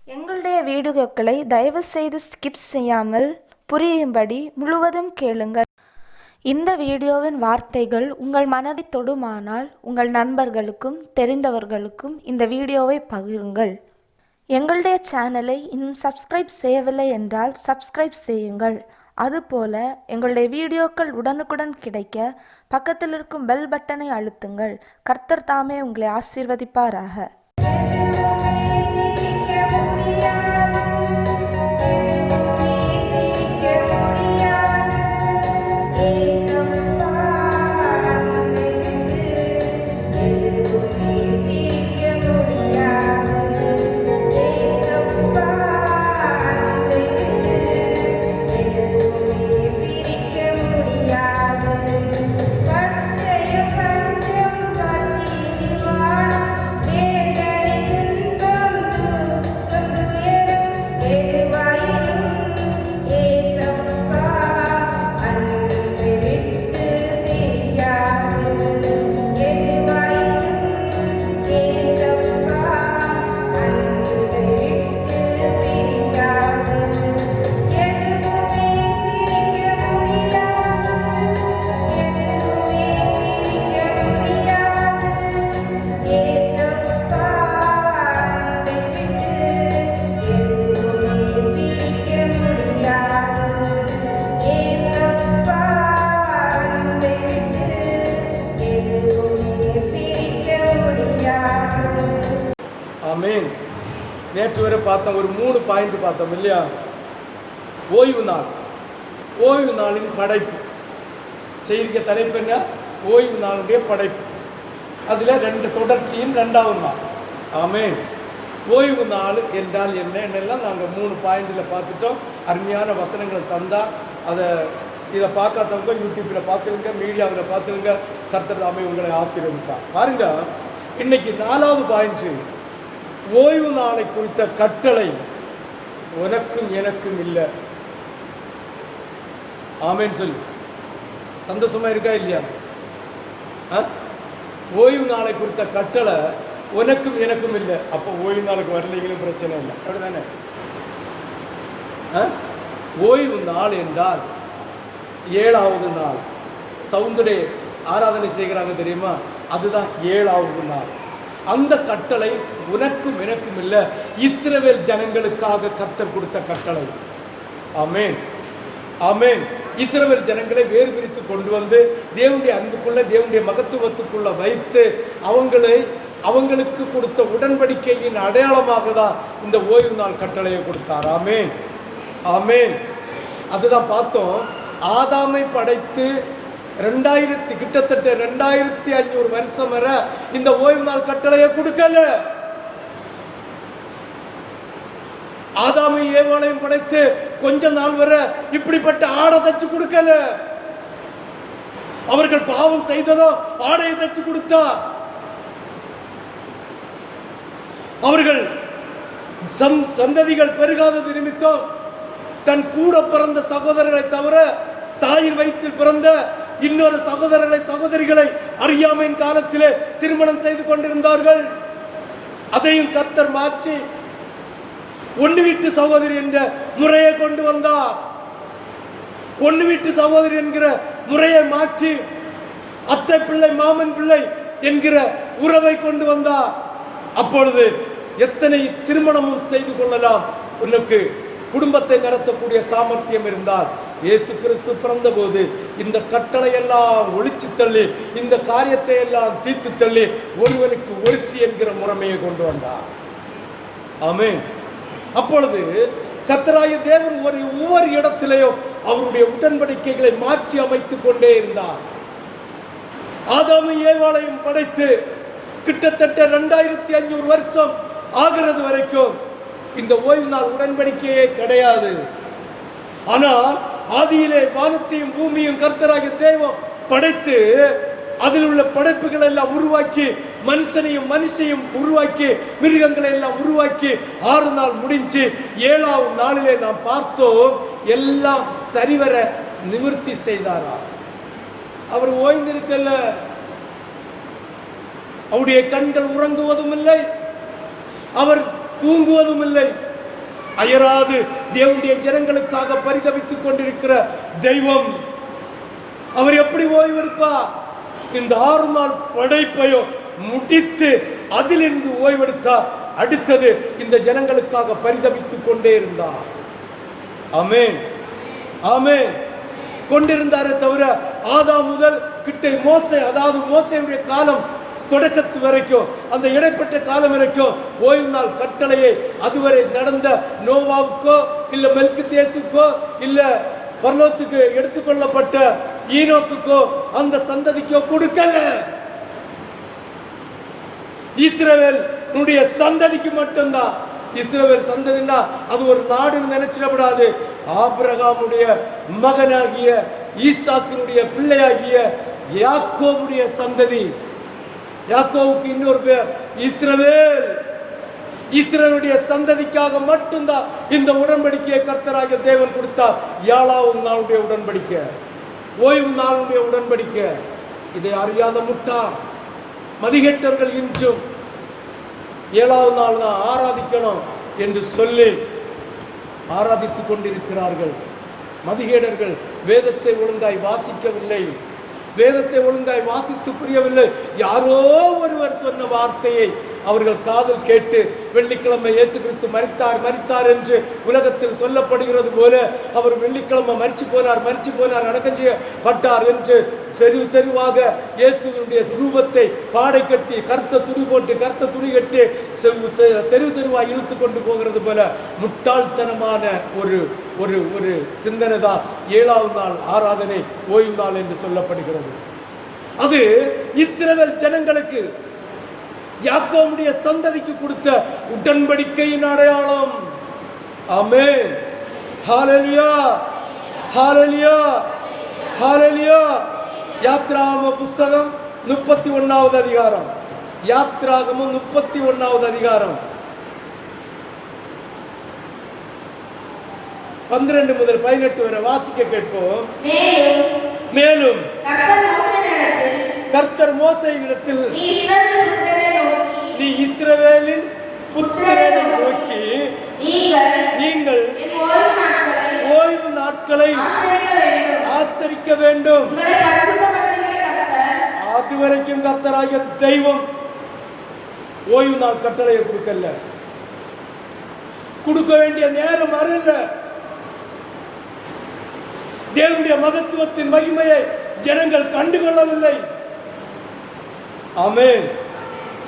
எங்களுடைய வீடியோக்களை தயவு செய்து ஸ்கிப் செய்யாமல் புரியும்படி முழுவதும் கேளுங்கள். இந்த வீடியோவின் வார்த்தைகள் உங்கள் மனதை தொடுமானால் உங்கள் நண்பர்களுக்கும் தெரிந்தவர்களுக்கும் இந்த வீடியோவை பகிருங்கள். எங்களுடைய சேனலை இன்னும் சப்ஸ்கிரைப் செய்யவில்லை என்றால் சப்ஸ்கிரைப் செய்யுங்கள். அதுபோல எங்களுடைய வீடியோக்கள் உடனுக்குடன் கிடைக்க பக்கத்தில் இருக்கும் பெல் பட்டனை அழுத்துங்கள். கர்த்தர் தாமே உங்களை ஆசீர்வதிப்பாராக. ஆமென். நேற்று வரை பார்த்தோம், ஒரு 3 பாயிண்ட் பார்த்தோம் இல்லையா? ஓய்வு நாள், ஓய்வு நாளின் படைப்பு. செய்திக்கு தலைப்பு என்ன? ஓய்வு நாளுடைய படைப்பு. அதில் 2 தொடர்ச்சியின் 2வது நாள். ஆமென். ஓய்வு நாள் என்றால் என்னென்னலாம் நாங்கள் 3 பாயிண்டில் பார்த்துட்டோம். அருமையான வசனங்களை தந்தால் இதை பார்க்காதவங்க யூடியூப்பில் பார்த்துருங்க, மீடியாவில் பார்த்துருங்க. கர்த்தர் தாமே உங்களை ஆசீர்வதிப்பார். பாருங்க, இன்னைக்கு 4வது பாயிண்ட், ஓய்வு நாளை குறித்த கட்டளை உனக்கும் எனக்கும் இல்லை. ஆமென் சொல்லு. சந்தோஷமா இருக்கா இல்லையா? ஓய்வு நாளை குறித்த கட்டளை உனக்கும் எனக்கும் இல்லை. அப்போ ஓய்வு நாளுக்கு வரலைங்களும் பிரச்சனை இல்லை, அப்படிதானே? ஓய்வு நாள் என்றால் 7வது நாள். சவுண்டே ஆராதனை செய்கிறாங்க தெரியுமா? அதுதான் 7வது நாள். அந்த கட்டளை உனக்கும் எனக்கும் இல்லை, இஸ்ரவேல் ஜனங்களுக்காக கர்த்தர் கொடுத்த கட்டளை. ஆமென், ஆமென். இஸ்ரவேல் ஜனங்களை வேறு பிரித்து கொண்டு வந்து தேவனுடைய அன்புக்குள்ள, தேவனுடைய மகத்துவத்துக்குள்ள வைத்து அவங்களுக்கு கொடுத்த உடன்படிக்கையின் அடையாளமாக தான் இந்த ஓய்வு நாள் கட்டளையை கொடுத்தார். ஆமென், ஆமென். அதுதான் பார்த்தோம். ஆதாமை படைத்து கிட்டத்தட்ட 2500 வருஷம் வரை இந்த ஓய்வு நாள் கட்டளையை கொடுக்கல. ஆதாமை ஏவாளையும் படைத்து கொஞ்ச நாள் வரை இப்படிப்பட்ட ஆடை தச்சு கொடுக்கல. அவர்கள் பாவம் செய்ததோ ஆடையை தச்சு கொடுத்தார். அவர்கள் சந்ததிகள் பெருகாதது நிமித்தம் தன் கூட பிறந்த சகோதரர்களை தவிர தாயின் வயிற்றில் பிறந்த இன்னொரு சகோதரிகளை அறியாமையின் காலத்திலே திருமணம் செய்து கொண்டிருந்தார்கள். அதையும் கர்த்தர் மாற்றி ஒன்னு வீட்டு சகோதரி என்ற முறையை கொண்டு வந்தார். ஒன்னு வீட்டு சகோதரி என்கிற முறையை மாற்றி அத்தை பிள்ளை மாமன் பிள்ளை என்கிற உறவை கொண்டு வந்தார். அப்பொழுது எத்தனை திருமணமும் செய்து கொள்ளலாம். உனக்கு குடும்பத்தை நடத்தக்கூடிய சாமர்த்தியம் இருந்தால், இயேசு கிறிஸ்து பிறந்த போது இந்த கட்டளை எல்லாம் ஒழிச்சு தள்ளி, இந்த காரியத்தை எல்லாம் தீர்த்து தள்ளி ஒருவனுக்கு ஒருத்தி என்கிற முறைமையை கொண்டு வந்தார். ஆமென். அப்பொழுது கர்த்தராகிய தேவன் ஒவ்வொரு இடத்திலேயும் அவருடைய உடன்படிக்கைகளை மாற்றி அமைத்துக் கொண்டே இருந்தார். ஆதாமும் ஏவாளையும் படைத்து கிட்டத்தட்ட 2500 வருஷம் ஆகிறது வரைக்கும் இந்த ஓய்வு நாள் உடன்படிக்கையே கிடையாது. ஆனால் ஆதியிலே வானத்தையும் பூமியும் கர்த்தராகிய தேவன் படைத்து அதில் உள்ள படைப்புகளை எல்லாம் உருவாக்கி, மனுஷனையும் உருவாக்கி, மிருகங்களை எல்லாம் உருவாக்கி 6 நாள் முடிஞ்சு 7வது நாளிலே நாம் பார்த்தோம், எல்லாம் சரிவர நிவர்த்தி செய்தாரா. அவர் ஓய்ந்திருக்கல. அவருடைய கண்கள் உறங்குவதும் இல்லை, அவர் தூங்குவதும் இல்லை. அயராது தேவனுடைய ஜனங்களுக்காக பரிதபித்துக் கொண்டிருக்கிற தெய்வம் அவர் எப்படி ஓய்வெடுப்பார்? இந்த 6 நாள் படைப்பையும் முடித்து அதிலிருந்து ஓய்வெடுத்தார். அடுத்தது இந்த ஜனங்களுக்காக பரிதபித்துக் கொண்டே இருந்தார். ஆமென், ஆமென் கொண்டிருந்தாரே தவிர ஆதாம் முதல் கிட்டே மோசே, அதாவது மோசேயுடைய காலம் தொடக்கத்து வரைக்கும், அந்த இடைப்பட்ட காலம் வரைக்கும் ஓய்வு நாள் கட்டளையை அதுவரை நடந்த நோவாவுக்கோ இல்ல மெல்கிதேசுக்கோ இல்ல பரலோகத்துக்கு எடுத்துக்கொள்ளப்பட்ட ஈனோக்குக்கோ அந்த சந்ததிக்கோ கொடுக்கல. இஸ்ரவேலுடைய சந்ததிக்கு மட்டும்தான். இஸ்ரவேல் சந்ததினா அது ஒரு நாடுன்னு நினைச்சிடப்படாது. ஆபிரகாமுடைய மகனாகிய ஈசாக்கினுடைய பிள்ளையாகிய யாக்கோபுடைய சந்ததி. யாக்கோவுக்கு இன்னொரு பேர் இஸ்ரவேல். இஸ்ரவேலுடைய சந்ததிக்காக மட்டும்தான் இந்த உடன்படிக்கையை கர்த்தராகிய தேவன் கொடுத்தார். 7வது நாளுடைய உடன்படிக்கை, ஓய்வு நாளுடைய உடன்படிக்கை. இதை அறியாத முட்டாள் மதிகெட்டவர்கள் இன்றும் 7வது நாள் தான் ஆராதிக்கணும் என்று சொல்லி ஆராதித்துக் கொண்டிருக்கிறார்கள். மதிகேடர்கள் வேதத்தை ஒழுங்காய் வாசிக்கவில்லை, வேதத்தை ஒழுங்காய் வாசித்து புரியவில்லை. யாரோ ஒருவர் சொன்ன வார்த்தையை அவர்கள் காதில் கேட்டு வெள்ளிக்கிழமை இயேசு கிறிஸ்து மரித்தார் என்று உலகத்தில் சொல்லப்படுகிறது போல அவர் வெள்ளிக்கிழமை மரிச்சு போனார் அடக்கம் செய்யப்பட்டார் என்று தெருவாக இயேசுவினுடைய ரூபத்தை பாடை கட்டி கருத்த துணி கட்டி தெருவாக இழுத்து கொண்டு போகிறது போல முட்டாள்தனமான ஒரு சிந்தனை தான் 7வது நாள் ஆராதனை, ஓய்வு நாள் என்று சொல்லப்படுகிறது. அது இஸ்ரவேல் ஜனங்களுக்கு, யாக்கோபுடைய சந்ததிக்கு கொடுத்த உடன்படிக்கையின் அடையாளம். ஆமென், ஹல்லேலூயா, ஹல்லேலூயா, ஹல்லேலூயா. யாத்ராகம புஸ்தகம் 31வது அதிகாரம், யாத்ராகமம் 31வது அதிகாரம் 12 முதல் 18 வரை வாசிக்க கேட்போம். மேலும் கர்த்தர் மோசேயினிடத்தில் நீ இஸ்ரவேலின் புத்திரரை நோக்கி நீங்கள் ஓய்வு நாட்களை ஆசரிக்க வேண்டும். அதுவரைக்கும் கர்த்தராகிய தெய்வம் ஓய்வு நாள் கட்டளையை கொடுக்க வேண்டிய நேரம் வரல. தேவனுடைய மகத்துவத்தின் மகிமையை ஜனங்கள் கண்டுகொள்ளவில்லை. ஆமென்.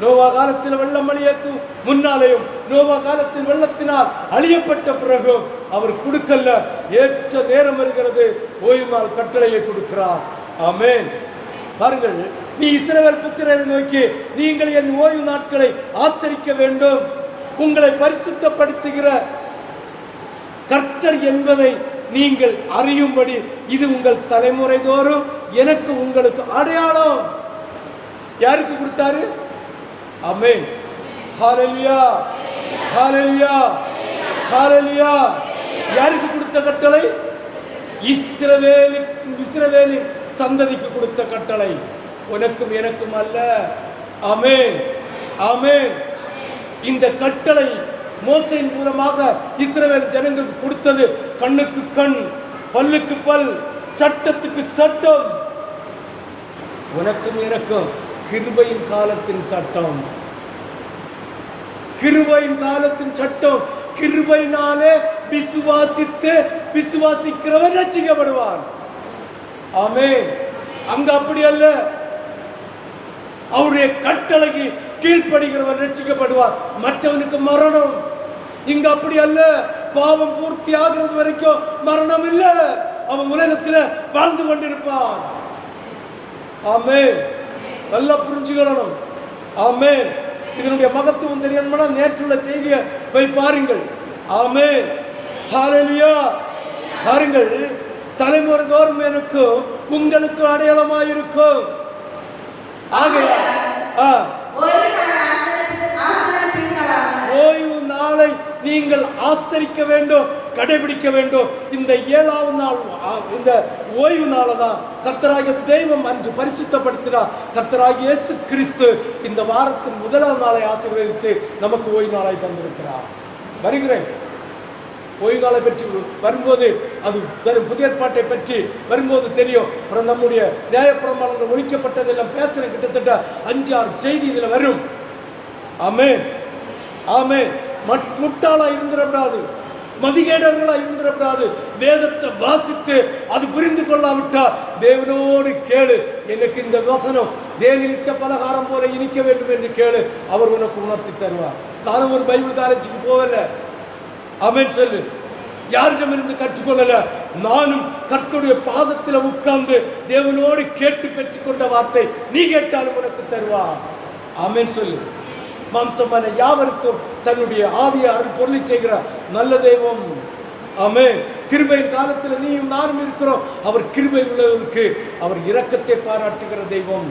நோவா காலத்தில் வெள்ளம் அழியக்கு முன்னாலேயும் நோவா காலத்தில் வெள்ளத்தினால் அழியப்பட்ட பிறகும் அவர் கொடுக்கல. ஏற்ற நேரம் வருகிறது, ஓய்வு நாள் கட்டளையை கொடுக்கிறார். ஆமென். பாருங்கள், நீ இஸ்ரவேல் புத்திரரை நோக்கி நீங்கள் என் ஓய்வு நாட்களை ஆசரிக்க வேண்டும். உங்களை பரிசுத்தப்படுத்துகிற கர்த்தர் என்பதை நீங்கள் அறியும்படி இது உங்கள் தலைமுறை தோறும் எனக்கு உங்களுக்கு அடையாளம். யாருக்கு கொடுத்தாரு? ஆமென், ஹல்லேலூயா, ஹல்லேலூயா, ஹல்லேலூயா. யாருக்கு கொடுத்த கட்டளை? இஸ்ரவேலின் சந்ததிக்கு கொடுத்த கட்டளை, உனக்கும் எனக்கும் அல்ல. ஆமென், ஆமென். இந்த கட்டளை மோசேயின் மூலமாக இஸ்ரவேல் ஜனங்களுக்கு கொடுத்தது கண்ணுக்கு கண், பல்லுக்கு பல், சட்டத்துக்கு சட்டம். உனக்கும் எனக்கும் கிருபையின் காலத்தின் சட்டம், கிருபையின் காலத்தின் சட்டம். கிருபையினாலே விசுவாசிக்கிறவர் ரட்சிக்கப்படுவார். ஆமென். அங்க அப்படி அல்ல, அவருடைய கட்டளைக்கு கீழ்ப்படுகிறவன் ரட்சிக்கப்படுவார், மற்றவனுக்கு மரணம். இங்க அப்படி அல்ல, பாவம் பூர்த்தி ஆகிறது வரைக்கும் மரணம் இல்லை, அவன் உலகத்தில் வாழ்ந்து கொண்டிருப்பான். ஆமென். நல்லா புரிஞ்சுக்கணும். ஆமென். இதனுடைய மகத்துவம் தெரியணும்னா நேற்றுள்ள செய்தியை போய் பாருங்கள். ஆமென், ஹல்லேலூயா. பாருங்கள், தலைமுறை தோறும் எனக்கும் உங்களுக்கு அடையாளமாயிருக்கும். ஓய்வு நாளை நீங்கள் ஆசரிக்க வேண்டும், கடைபிடிக்க வேண்டும். இந்த 7வது நாள், இந்த ஓய்வு நாளை தான் கர்த்தராகிய தெய்வம் அன்று பரிசுத்தப்படுத்தினார். கர்த்தராகிய இயேசு கிறிஸ்து இந்த வாரத்தின் 1வது நாளை ஆசீர்வதித்து நமக்கு ஓய்வு நாளை தந்திருக்கிறார். வருகிறேன், ஓய்வுகாலை பற்றி வரும்போது அது தரும் புதிய ஏற்பாட்டை பற்றி வரும்போது தெரியும். அப்புறம் நம்முடைய நியாயப்பிரமாணங்கள் ஒழிக்கப்பட்டதெல்லாம் பேசுகிற கிட்டத்தட்ட 5-6 செய்தி இதில் வரும். ஆமென் ஆமென். முட்டாளா இருந்துடக்கூடாது, மதிகேடர்களா இருந்துடக்கூடாது. வேதத்தை வாசித்து அது புரிந்து கொள்ளாவிட்டா தேவனோடு கேளு, எனக்கு இந்த வசனம் தேனிலிட்ட பலகாரம் போல இனிக்க வேண்டும் என்று கேளு, அவர் உனக்கு உணர்த்தி தருவார். நானும் ஒரு பைபிள் காலேஜுக்கு போகல, ஆமென் சொல்லு. யாரிடமிருந்து கற்றுக்கொள்ளல, நானும் கர்த்தருடைய பாதத்தில் உட்கார்ந்து தேவனோடு கேட்டு பெற்றுக்கொண்ட வார்த்தை நீ கேட்டாலும் உனக்கு தருவார். ஆமென் சொல்லு. மாம்சமான யாவருக்கும் தன்னுடைய ஆவியை அருள் பொருளை செய்கிற நல்ல தெய்வம். ஆமென். கிருபையின் காலத்தில் நீயும் நானும் இருக்கிறோம். அவர் கிருபை உள்ளவருக்கு அவர் இரக்கத்தை பாராட்டுகிற தெய்வம்.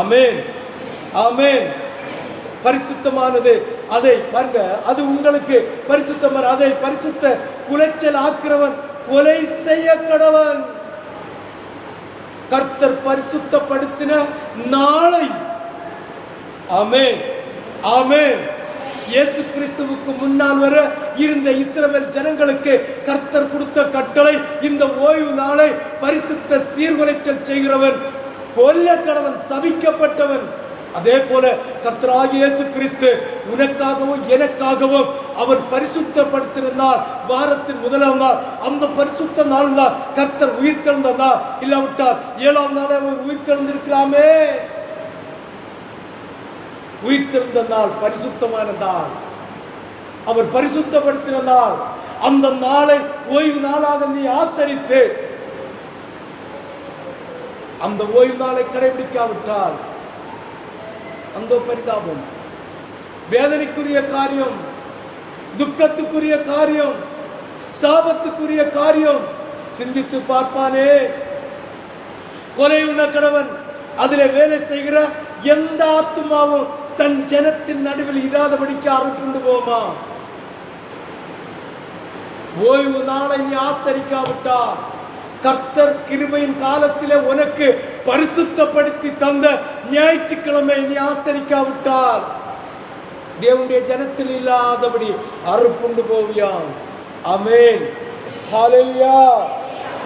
ஆமென் ஆமென். பரிசுத்தமானது, அதை பாருங்க, அது உங்களுக்கு பரிசுத்தமான, அதை பரிசுத்த குலைச்சல் ஆக்கிறவன் கொலை செய்ய கடவன். கர்த்தர் பரிசுத்தப்படுத்தின நாளை. ஆமென் ஆமென். இயேசு கிறிஸ்துவுக்கு முன்னால் வர இருந்த இஸ்ரவேல் ஜனங்களுக்கு கர்த்தர் கொடுத்த கட்டளை, இந்த ஓய்வு நாளை பரிசுத்த சீர்குலைச்சல் செய்கிறவன் கொல்ல கடவன், சபிக்கப்பட்டவன். அதே போல கர்த்தராகிய இயேசு கிறிஸ்து உனக்காகவும் எனக்காகவும் அவர் பரிசுத்தப்படுத்தின நாள், வாரத்தின் முதலாம் நாள். அந்த பரிசுத்த நாள் தான் கர்த்தர் உயிர் தெழுந்த நாள். இல்லாவிட்டால் 7ஆம் நாளே அவர் உயிர் தெழுந்திருக்கலாமே. உயிர்த்தெழுந்த நாள் பரிசுத்தமான நாள், அவர் பரிசுத்தப்படுத்தின நாள். அந்த நாளை ஓய்வு நாளாக நீ ஆசரித்து அந்த ஓய்வு நாளை கடைபிடிக்காவிட்டால் அந்த பரிதாபம், வேதனைக்குரிய காரியம், துக்கத்துக்குரிய காரியம், சாபத்துக்குரிய காரியம். சிந்தித்து பார்ப்பானே. கொலை உண்ண கடவன், அதிலே வேலை செய்கிற எந்த ஆத்துமாவும் தன் ஜனத்தின் நடுவில் இராதபடிக்கு அறுப்புண்டு போமா? ஓய்வு நாளை நீ ஆசரிக்காவிட்டா, கர்த்தர் கிருபையின் காலத்திலே உனக்கு பரிசுத்தப்படுத்தி தந்த ஞாயிற்றுக்கிழமை நீ ஆசரிக்காவிட்டால் தேவனுடைய ஜனத்தில் இல்லாதபடி அறுப்புண்டு போவியாம். ஆமென் ஹல்லேலூயா.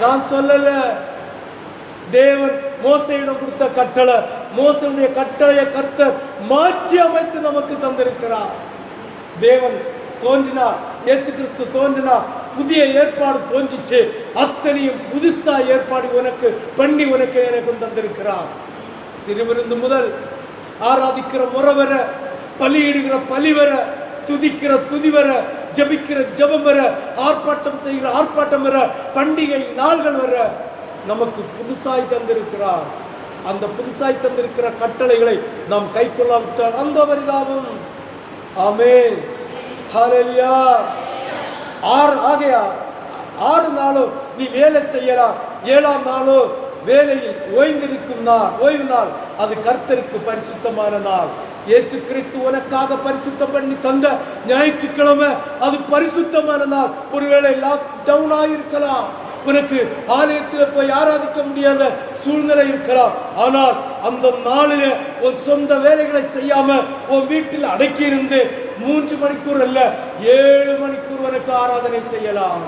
நான் சொல்லல, தேவன் மோசேயிடம் கொடுத்த கட்டளை, மோசேயுடைய கட்டளையை கர்த்தர் மாற்றி அமைத்து நமக்கு தந்திருக்கிறார். தேவன் தோன்றினார், இயேசு கிறிஸ்து தோன்றினார், புதிய ஏற்பாடு தோன்றிச்சு. அத்தனையும் புதுசா ஏற்பாடு உனக்கு பண்ணி உனக்கு எனக்கும் தந்திருக்கிறார். திருவிருந்து முதல் ஆராதிக்கிற முறை வர, பலியிடுகிற பலி வர, துதிக்கிற துதி வர, ஜபிக்கிற ஜபம் வர, ஆர்ப்பாட்டம் செய்கிற ஆர்ப்பாட்டம் வர, பண்டிகை நாள்கள் வர நமக்கு புதுசாய் தந்திருக்கிறார். அந்த புதுசாய் தந்திருக்கிற கட்டளைகளை நாம் கை கொள்ளாவிட்டால் அந்த பரிதாபம். ஆமென் ஹல்லேலூயா. 6 நாளும் நீ வேலை செய்யலாம், 7ஆம் நாளோ வேலையில் ஓய்ந்திருக்கும் நாள், ஓய்வு நாள். அது கர்த்தருக்கு பரிசுத்தமான நாள். இயேசு கிறிஸ்து உனக்காக பரிசுத்தம் பண்ணி தந்த ஞாயிற்றுக்கிழமை அது பரிசுத்தமான நாள். ஒருவேளை லாக் டவுன் ஆகியிருக்கலாம், உனக்கு ஆலயத்தில் போய் ஆராதிக்க முடியாத சூழ்நிலை இருக்கலாம். ஆனால் அந்த நாளிலே உன் சொந்த வேலைகளை செய்யாம உன் வீட்டில் அடக்கி இருந்து 3 மணிக்கூர் அல்ல 7 மணிக்கூர் உனக்கு ஆராதனை செய்யலாம்.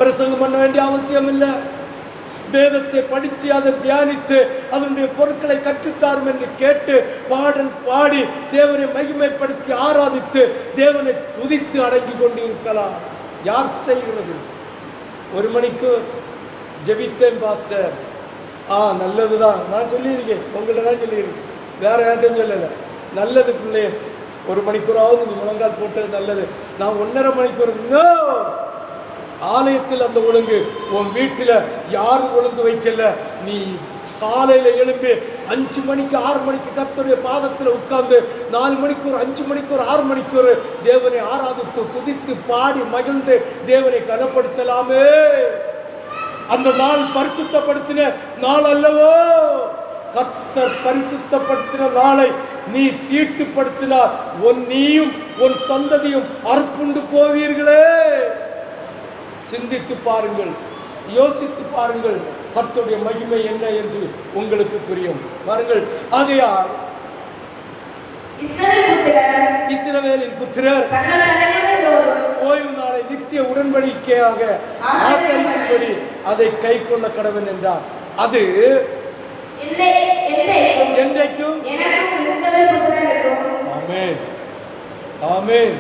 பிரசங்கம் பண்ண வேண்டிய அவசியம் இல்லை. வேதத்தை படித்து அதை தியானித்து அதனுடைய பொருட்களை கற்றுத்தாரும் என்று கேட்டு பாடல் பாடி தேவனை மகிமைப்படுத்தி ஆராதித்து தேவனை துதித்து அடங்கி கொண்டிருக்கலாம். யார் செய்கிறது? 1 மணிக்கு ஜெபித்தேன் பாஸ்டர். நல்லதுதான், நான் சொல்லியிருக்கேன், உங்கள்கிட்ட தான் சொல்லியிருக்கேன், வேற யார்ட்டும் சொல்லலை. நல்லது பிள்ளைய, 1 மணிக்கூறாவது நீ முழங்கால் போட்டது நல்லது. நான் 1.5 மணிக்கூர். நோ, ஆலயத்தில் அந்த ஒழுங்கு உன் வீட்டில் யாரும் ஒழுங்கு வைக்கல. நீ காலையில் எழும்பி 5 மணிக்கு 6 மணிக்கு கர்த்தருடைய பாதத்தில் உட்கார்ந்து 4 மணிக்கூர் 5 மணிக்கூர் 6 மணிக்கூர் தேவனை ஆராதித்து துதித்து பாடி மகிழ்ந்து தேவனை கனப்படுத்தலாமே. அந்த நாள் பரிசுத்தப்படுத்தின நாள் அல்லவோ? கர்த்தர் பரிசுத்தப்படுத்தின நாளை நீ தீட்டுப்படுத்தினார், நீயும் உன் சந்ததியும் அறுப்புண்டு போவீர்களே. சிந்தித்து பாருங்கள், யோசித்து பாருங்கள், கர்த்தருடைய மகிமை என்ன என்று உங்களுக்கு புரியும். பாருங்கள், ஆகையால் இஸ்ரவேலின் புத்திரர் ஓய்வு நாளை நித்திய உடன்படிக்கையாக ஆசரிக்கும்படி அதை கை கொள்ள கடவன் என்றார். அது என்றைக்கும். ஆமென், ஆமென்.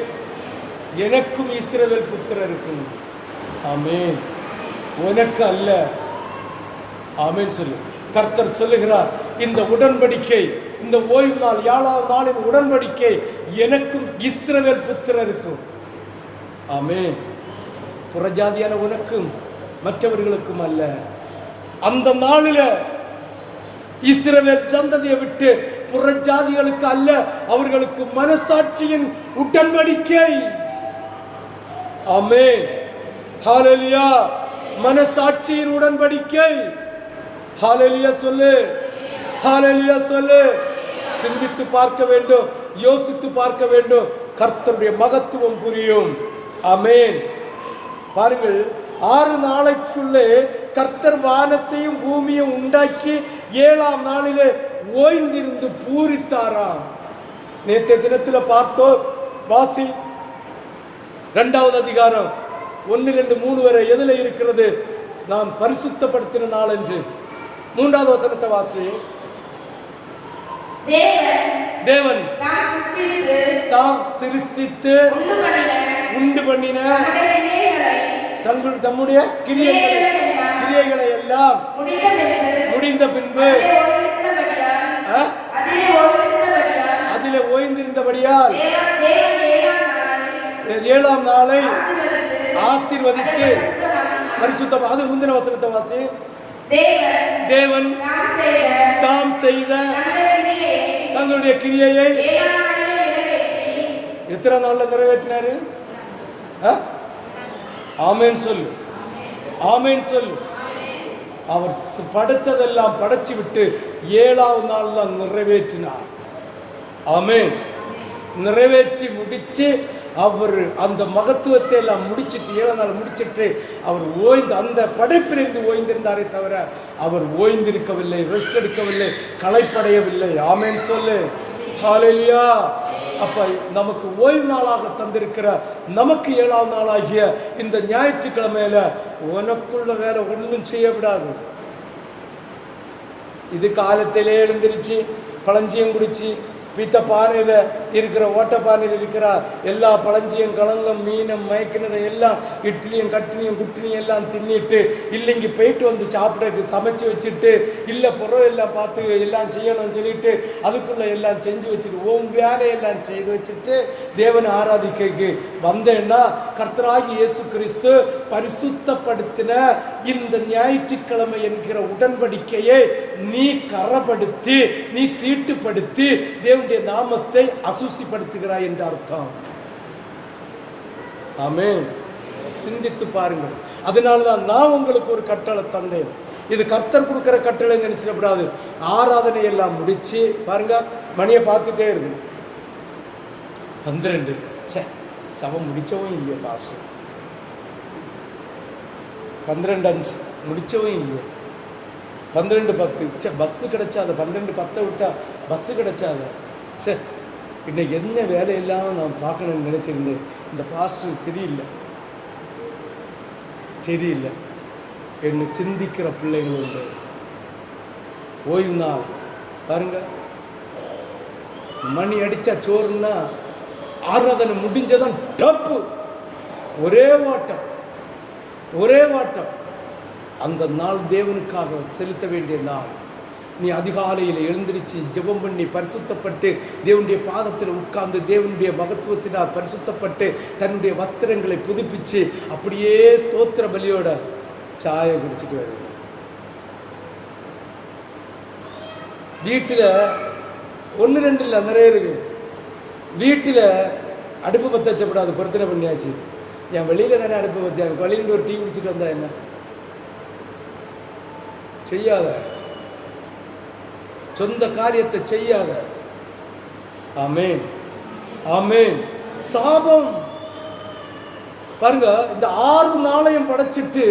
எனக்கும் இஸ்ரவேல் புத்திரருக்கும். ஆமென். உனக்கு அல்ல. ஆமென் சொல்லு. கர்த்தர் சொல்லுகிறார், இந்த உடன்படிக்கை, இந்த ஓய்வு நாள் 7ஆம் நாளின் உடன்படிக்கை எனக்கும் இஸ்ரவேல் புத்திரருக்கும். ஆமென். புறஜாதியான உனக்கும் மற்றவர்களுக்கும் அல்ல. அந்த நாளில் இஸ்ரவேல் சந்ததியை விட்டு புறஜாதிகளுக்கு அல்ல, அவர்களுக்கு மனசாட்சியின் உடன்படிக்கை. ஆமென், ஹல்லேலூயா. மனசாட்சியின் உடன்படிக்கை. ஹல்லேலூயா சொல்லு, ஹல்லேலூயா சொல்லு. சிந்தித்து பார்க்க வேண்டும், யோசித்து பார்க்க வேண்டும். கர்த்தருடைய மகத்துவம் புரியும். ஆமென். பாருங்கள், 6 நாளைக்குள்ளே கர்த்தர் வானத்தையும் பூமியையும் உண்டாக்கி 7ஆம் நாளிலே ஓய்ந்திருந்து பூரித்தாராம். நேற்றைய தினத்தில் பார்த்தோம். வாசி 2வது அதிகாரம் 1, 2, 3 வரை எதில் இருக்கிறது? நாம் பரிசுத்தப்படுத்தின நாள் என்று. 3வது வசனத்தை வாசி. தேவன் தாம் சிருஷ்டித்து உண்டு பண்ணின தம்முடைய கிரியைகளை எல்லாம் முடிந்த பின்பு அதிலே ஓய்ந்திருந்தபடியால் 7ஆம் நாளை ஆசீர்வதித்து பரிசுத்தம். அது முந்தின வசனத்தை வாசி. தேவன் தாம் செய்த தங்களுடைய கிரியையை எத்தனை நாள்ல நிறைவேற்றினாரு? ஆமென் சொல்லு, ஆமென் சொல்லு. அவர் படைச்சதெல்லாம் படைச்சு விட்டு 7ஆவது நாள் தான் நிறைவேற்றினார். ஆமென். நிறைவேற்றி முடிச்சு அவர் அந்த மகத்துவத்தை எல்லாம் முடிச்சிட்டு 7ஆம் நாள் முடிச்சிட்டு அவர் ஓய்ந்து அந்த படைப்பிலிருந்து ஓய்ந்திருந்தாரே தவிர அவர் ஓய்ந்திருக்கவில்லை, ரெஸ்ட் எடுக்கவில்லை, களைப்படையவில்லை. ஆமென் சொல்லு, ஹல்லேலூயா. அப்ப நமக்கு ஓய்வு நாளாக தந்திருக்கிற நமக்கு 7ஆம் நாளாகிய இந்த ஞாயிற்றுக்கிழமையில உனக்குள்ள வேற ஒன்றும் செய்யக்கூடாது. இது காலத்திலே எழுந்திருச்சு பழஞ்சியம் குடிச்சு பீத்த பானையில் இருக்கிற ஓட்ட பானையில் இருக்கிற எல்லா பழஞ்சியும் கலங்கம் மீனும் மயக்கினதை எல்லாம் இட்லியும் கட்டினியும் குட்டினியும் எல்லாம் தின்னிட்டு இல்லைங்க போயிட்டு வந்து சாப்பிட்றதுக்கு சமைச்சு வச்சுட்டு இல்லை புறம் எல்லாம் பார்த்து எல்லாம் செய்யணும்னு சொல்லிட்டு அதுக்குள்ளே எல்லாம் செஞ்சு வச்சுட்டு ஓம் வேலையெல்லாம் செய்து வச்சுட்டு தேவனை ஆராதிக்கைக்கு வந்தேன்னா கர்த்தராகி இயேசு கிறிஸ்து பரிசுத்தப்படுத்தின இந்த ஞாயிற்றுக்கிழமை என்கிற உடன்படிக்கையை நீ கரப்படுத்தி நீ தீட்டுப்படுத்தி தேவனுடைய நாமத்தை அசுசிப்படுத்துகிறாய் என்று அர்த்தம். ஆமென். சிந்தித்து பாருங்கள். அதனால்தான் நான் உங்களுக்கு ஒரு கட்டளை தந்தேன். இது கர்த்தர் கொடுக்கிற கட்டளை நினைச்சிடக்கூடாது. ஆராதனை எல்லாம் முடிச்சு பாருங்க, மணியை பார்த்துட்டே இருக்கு 12. சபம் முடிச்சவும் இல்லையே பாசம். 12:05 முடிச்சவும் இல்லையே. 12:10 பஸ்ஸு கிடைச்சாத. 12:10 விட்டா பஸ்ஸு கிடைச்சாத. சரி, இன்னைக்கு என்ன வேலையெல்லாம் நான் பார்க்கணும்னு நினச்சிருந்தேன். இந்த பாஸ்டர் சரியில்லை என்ன சிந்திக்கிற பிள்ளைகள் உண்டு. ஓய்வு நாள் பாருங்க, மணி அடித்தா சோறுன்னா ஆராதனை முடிஞ்சதான் டப்பு, ஒரே வாட்டம். அந்த நாள் தேவனுக்காக செலுத்த வேண்டிய நாள். நீ அதிகாலையில் எழுந்திருச்சு ஜெபம் பண்ணி பரிசுத்தப்பட்டு தேவனுடைய பாதத்தில் உட்கார்ந்து தேவனுடைய மகத்துவத்தினால் பரிசுத்தப்பட்டு தன்னுடைய வஸ்திரங்களை புதுப்பிச்சு அப்படியே ஸ்தோத்திர பலியோட சாயை குடிச்சிட்டு வருது. வீட்டில் 1-2 இல்லை, நிறைய இருக்கு. வீட்டில் அடுப்பு பற்ற வச்சப்படாது, பொருத்தனை பண்ணியாச்சு. என் வெளியில் தானே அடுப்பு பற்றி எனக்கு வெளியில் ஒரு டீ குடிச்சிட்டு வந்தா என்ன செய்யாத, சொந்த காரியத்தை செய்யாத. ஆமென், ஆமென். சாபம் பாருங்க, இந்த 6 நாளையும் படைச்சிட்டு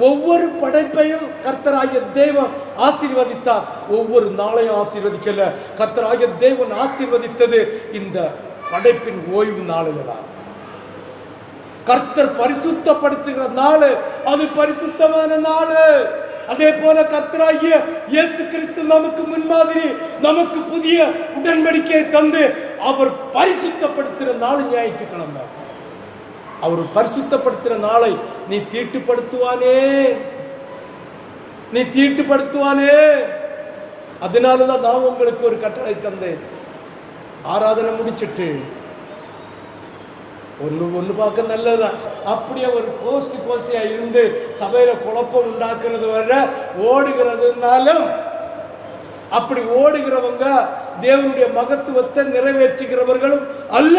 ஒவ்வொரு படைப்பையும் கர்த்தராகிய தேவன் ஆசீர்வதித்தார். ஒவ்வொரு நாளையும் ஆசீர்வதிக்கல. கர்த்தராகிய தேவன் ஆசீர்வதித்தது இந்த படைப்பின் ஓய்வு நாளில் தான். கர்த்தர் பரிசுத்தப்படுத்துகிற நாள் அது பரிசுத்தமான நாள். அதே போல கர்த்தராகிய இயேசு கிறிஸ்து நமக்கு முன்மாதிரி, நமக்கு புதிய உடன்படிக்கையை தந்து அவர் பரிசுத்தப்படுத்துகிற நாள் ஞாயிற்றுக்கிழமை. அவர் பரிசுத்தப்படுத்துகிற நாளை நீ தீட்டுப்படுத்துவானே, நீ தீட்டுப்படுத்துவானே. அதனாலதான் நான் உங்களுக்கு ஒரு கட்டளை தந்தேன். ஆராதனை முடிச்சிட்டு ஒன்று பார்க்க நல்லதுதான், அப்படியே ஒரு கோஷ்டியா இருந்து சபையில குழப்பம் உண்டாக்குறது வர ஓடுகிறதுனாலும், அப்படி ஓடுகிறவங்க தேவனுடைய மகத்துவத்தை நிறைவேற்றுகிறவர்களும் அல்ல.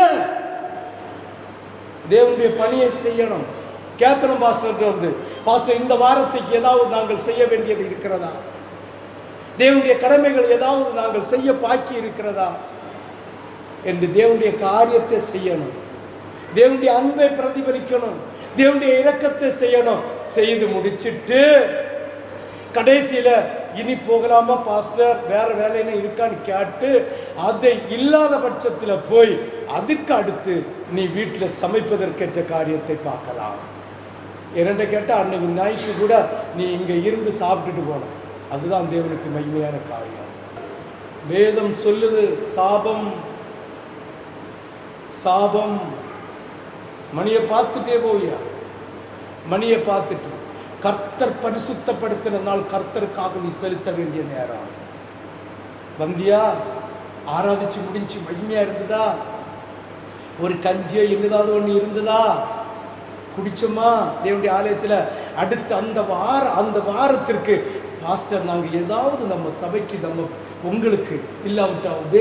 தேவனுடைய பணியை செய்யணும். கேட்கணும் பாஸ்டர், பாஸ்டர் இந்த வாரத்துக்கு ஏதாவது நாங்கள் செய்ய வேண்டியது இருக்கிறதா? தேவனுடைய கடமைகள் ஏதாவது நாங்கள் செய்ய பாக்கி இருக்கிறதா என்று தேவனுடைய காரியத்தை செய்யணும். தேவனுடைய அன்பை பிரதிபலிக்கணும். தேவனுடைய இரக்கத்தை செய்யணும். செய்து முடிச்சிட்டு கடைசியில இனி போகலாமா பாஸ்டர், வேற வேலைன்னு இருக்கான்னு கேட்டு, அதை இல்லாத பட்சத்தில் போய் அதுக்கு அடுத்து நீ வீட்டில் சமைப்பதற்கேற்ற காரியத்தை பார்க்கலாம். என்னென்ன கேட்டால் அன்னைக்கு நைட்டு கூட நீ இங்கே இருந்து சாப்பிட்டுட்டு போகணும். அதுதான் தேவனுக்கு மகிமையான காரியம். வேதம் சொல்லுது, சாபம் சாபம். மணியை பார்த்துட்டே போய்யா, மணியை பார்த்துட்டு கர்த்தர் பரிசுத்தப்படுத்தின நாள் கர்த்தருக்காக நீ செலுத்த வேண்டிய நேரம். வந்தியா, ஆராதிச்சு முடிஞ்சு மகிமையா இருந்ததா, ஒரு கஞ்சியோ என்னதாவது ஒன்று இருந்ததா, குடிச்சோமா தேவனுடைய ஆலயத்தில். அடுத்து அந்த வாரத்திற்கு பாஸ்டர் நாங்கள் ஏதாவது நம்ம சபைக்கு, நம்ம உங்களுக்கு இல்லாவிட்டா உன்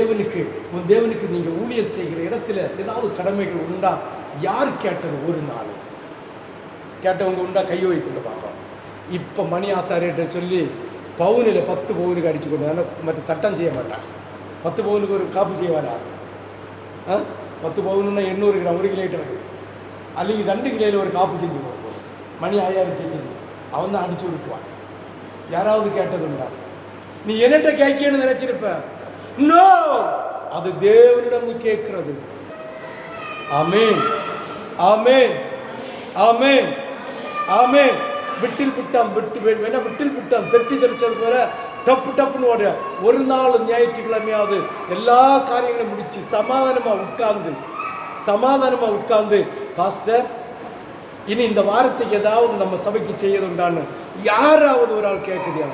தேவனுக்கு நீங்கள் ஊழியர் செய்கிற இடத்துல ஏதாவது கடமைகள் உண்டா? யார் கேட்டது? ஒரு நாள் கேட்டவங்க உண்டா? கையை வைத்துட்டு பார்ப்போம். இப்போ மணி ஆசாரியிட்ட சொல்லி பவுனில் 10 பவுனுக்கு அடிச்சு கொண்டு மற்ற தட்டம் செய்ய மாட்டான். 10 பவுனுக்கு ஒரு காப்பு செய்வாரா? 10 பவுனுன்னா 800 கிராம், 1 கிலோ வருது. அல்லது 2 கிலோவில் ஒரு காப்பு செஞ்சு போடுவோம். மணி 1000 கேஜி அவன் தான் அடிச்சு விட்டுவான். யாராவது கேட்டதுண்டா? நீ என்னட்ட கேட்கணும்னு நினைச்சிருப்ப. நோ, அது தேவனிடம் நீ கேட்கிறது. ஆமென், ஆமென், ஆமென், ஆமென். விட்டில் விட்டான் தட்டி தெரிச்சது போல டப்புன்னு ஓட. ஒரு நாள் ஞாயிற்றுக்கிழமையாவது எல்லா காரியங்களும் முடிச்சு சமாதானமா உட்கார்ந்து பாஸ்டர் இனி இந்த வாரத்துக்கு ஏதாவது நம்ம சபைக்கு செய்யதுண்டான்னு யாராவது ஒரு ஆள் கேட்குறியா?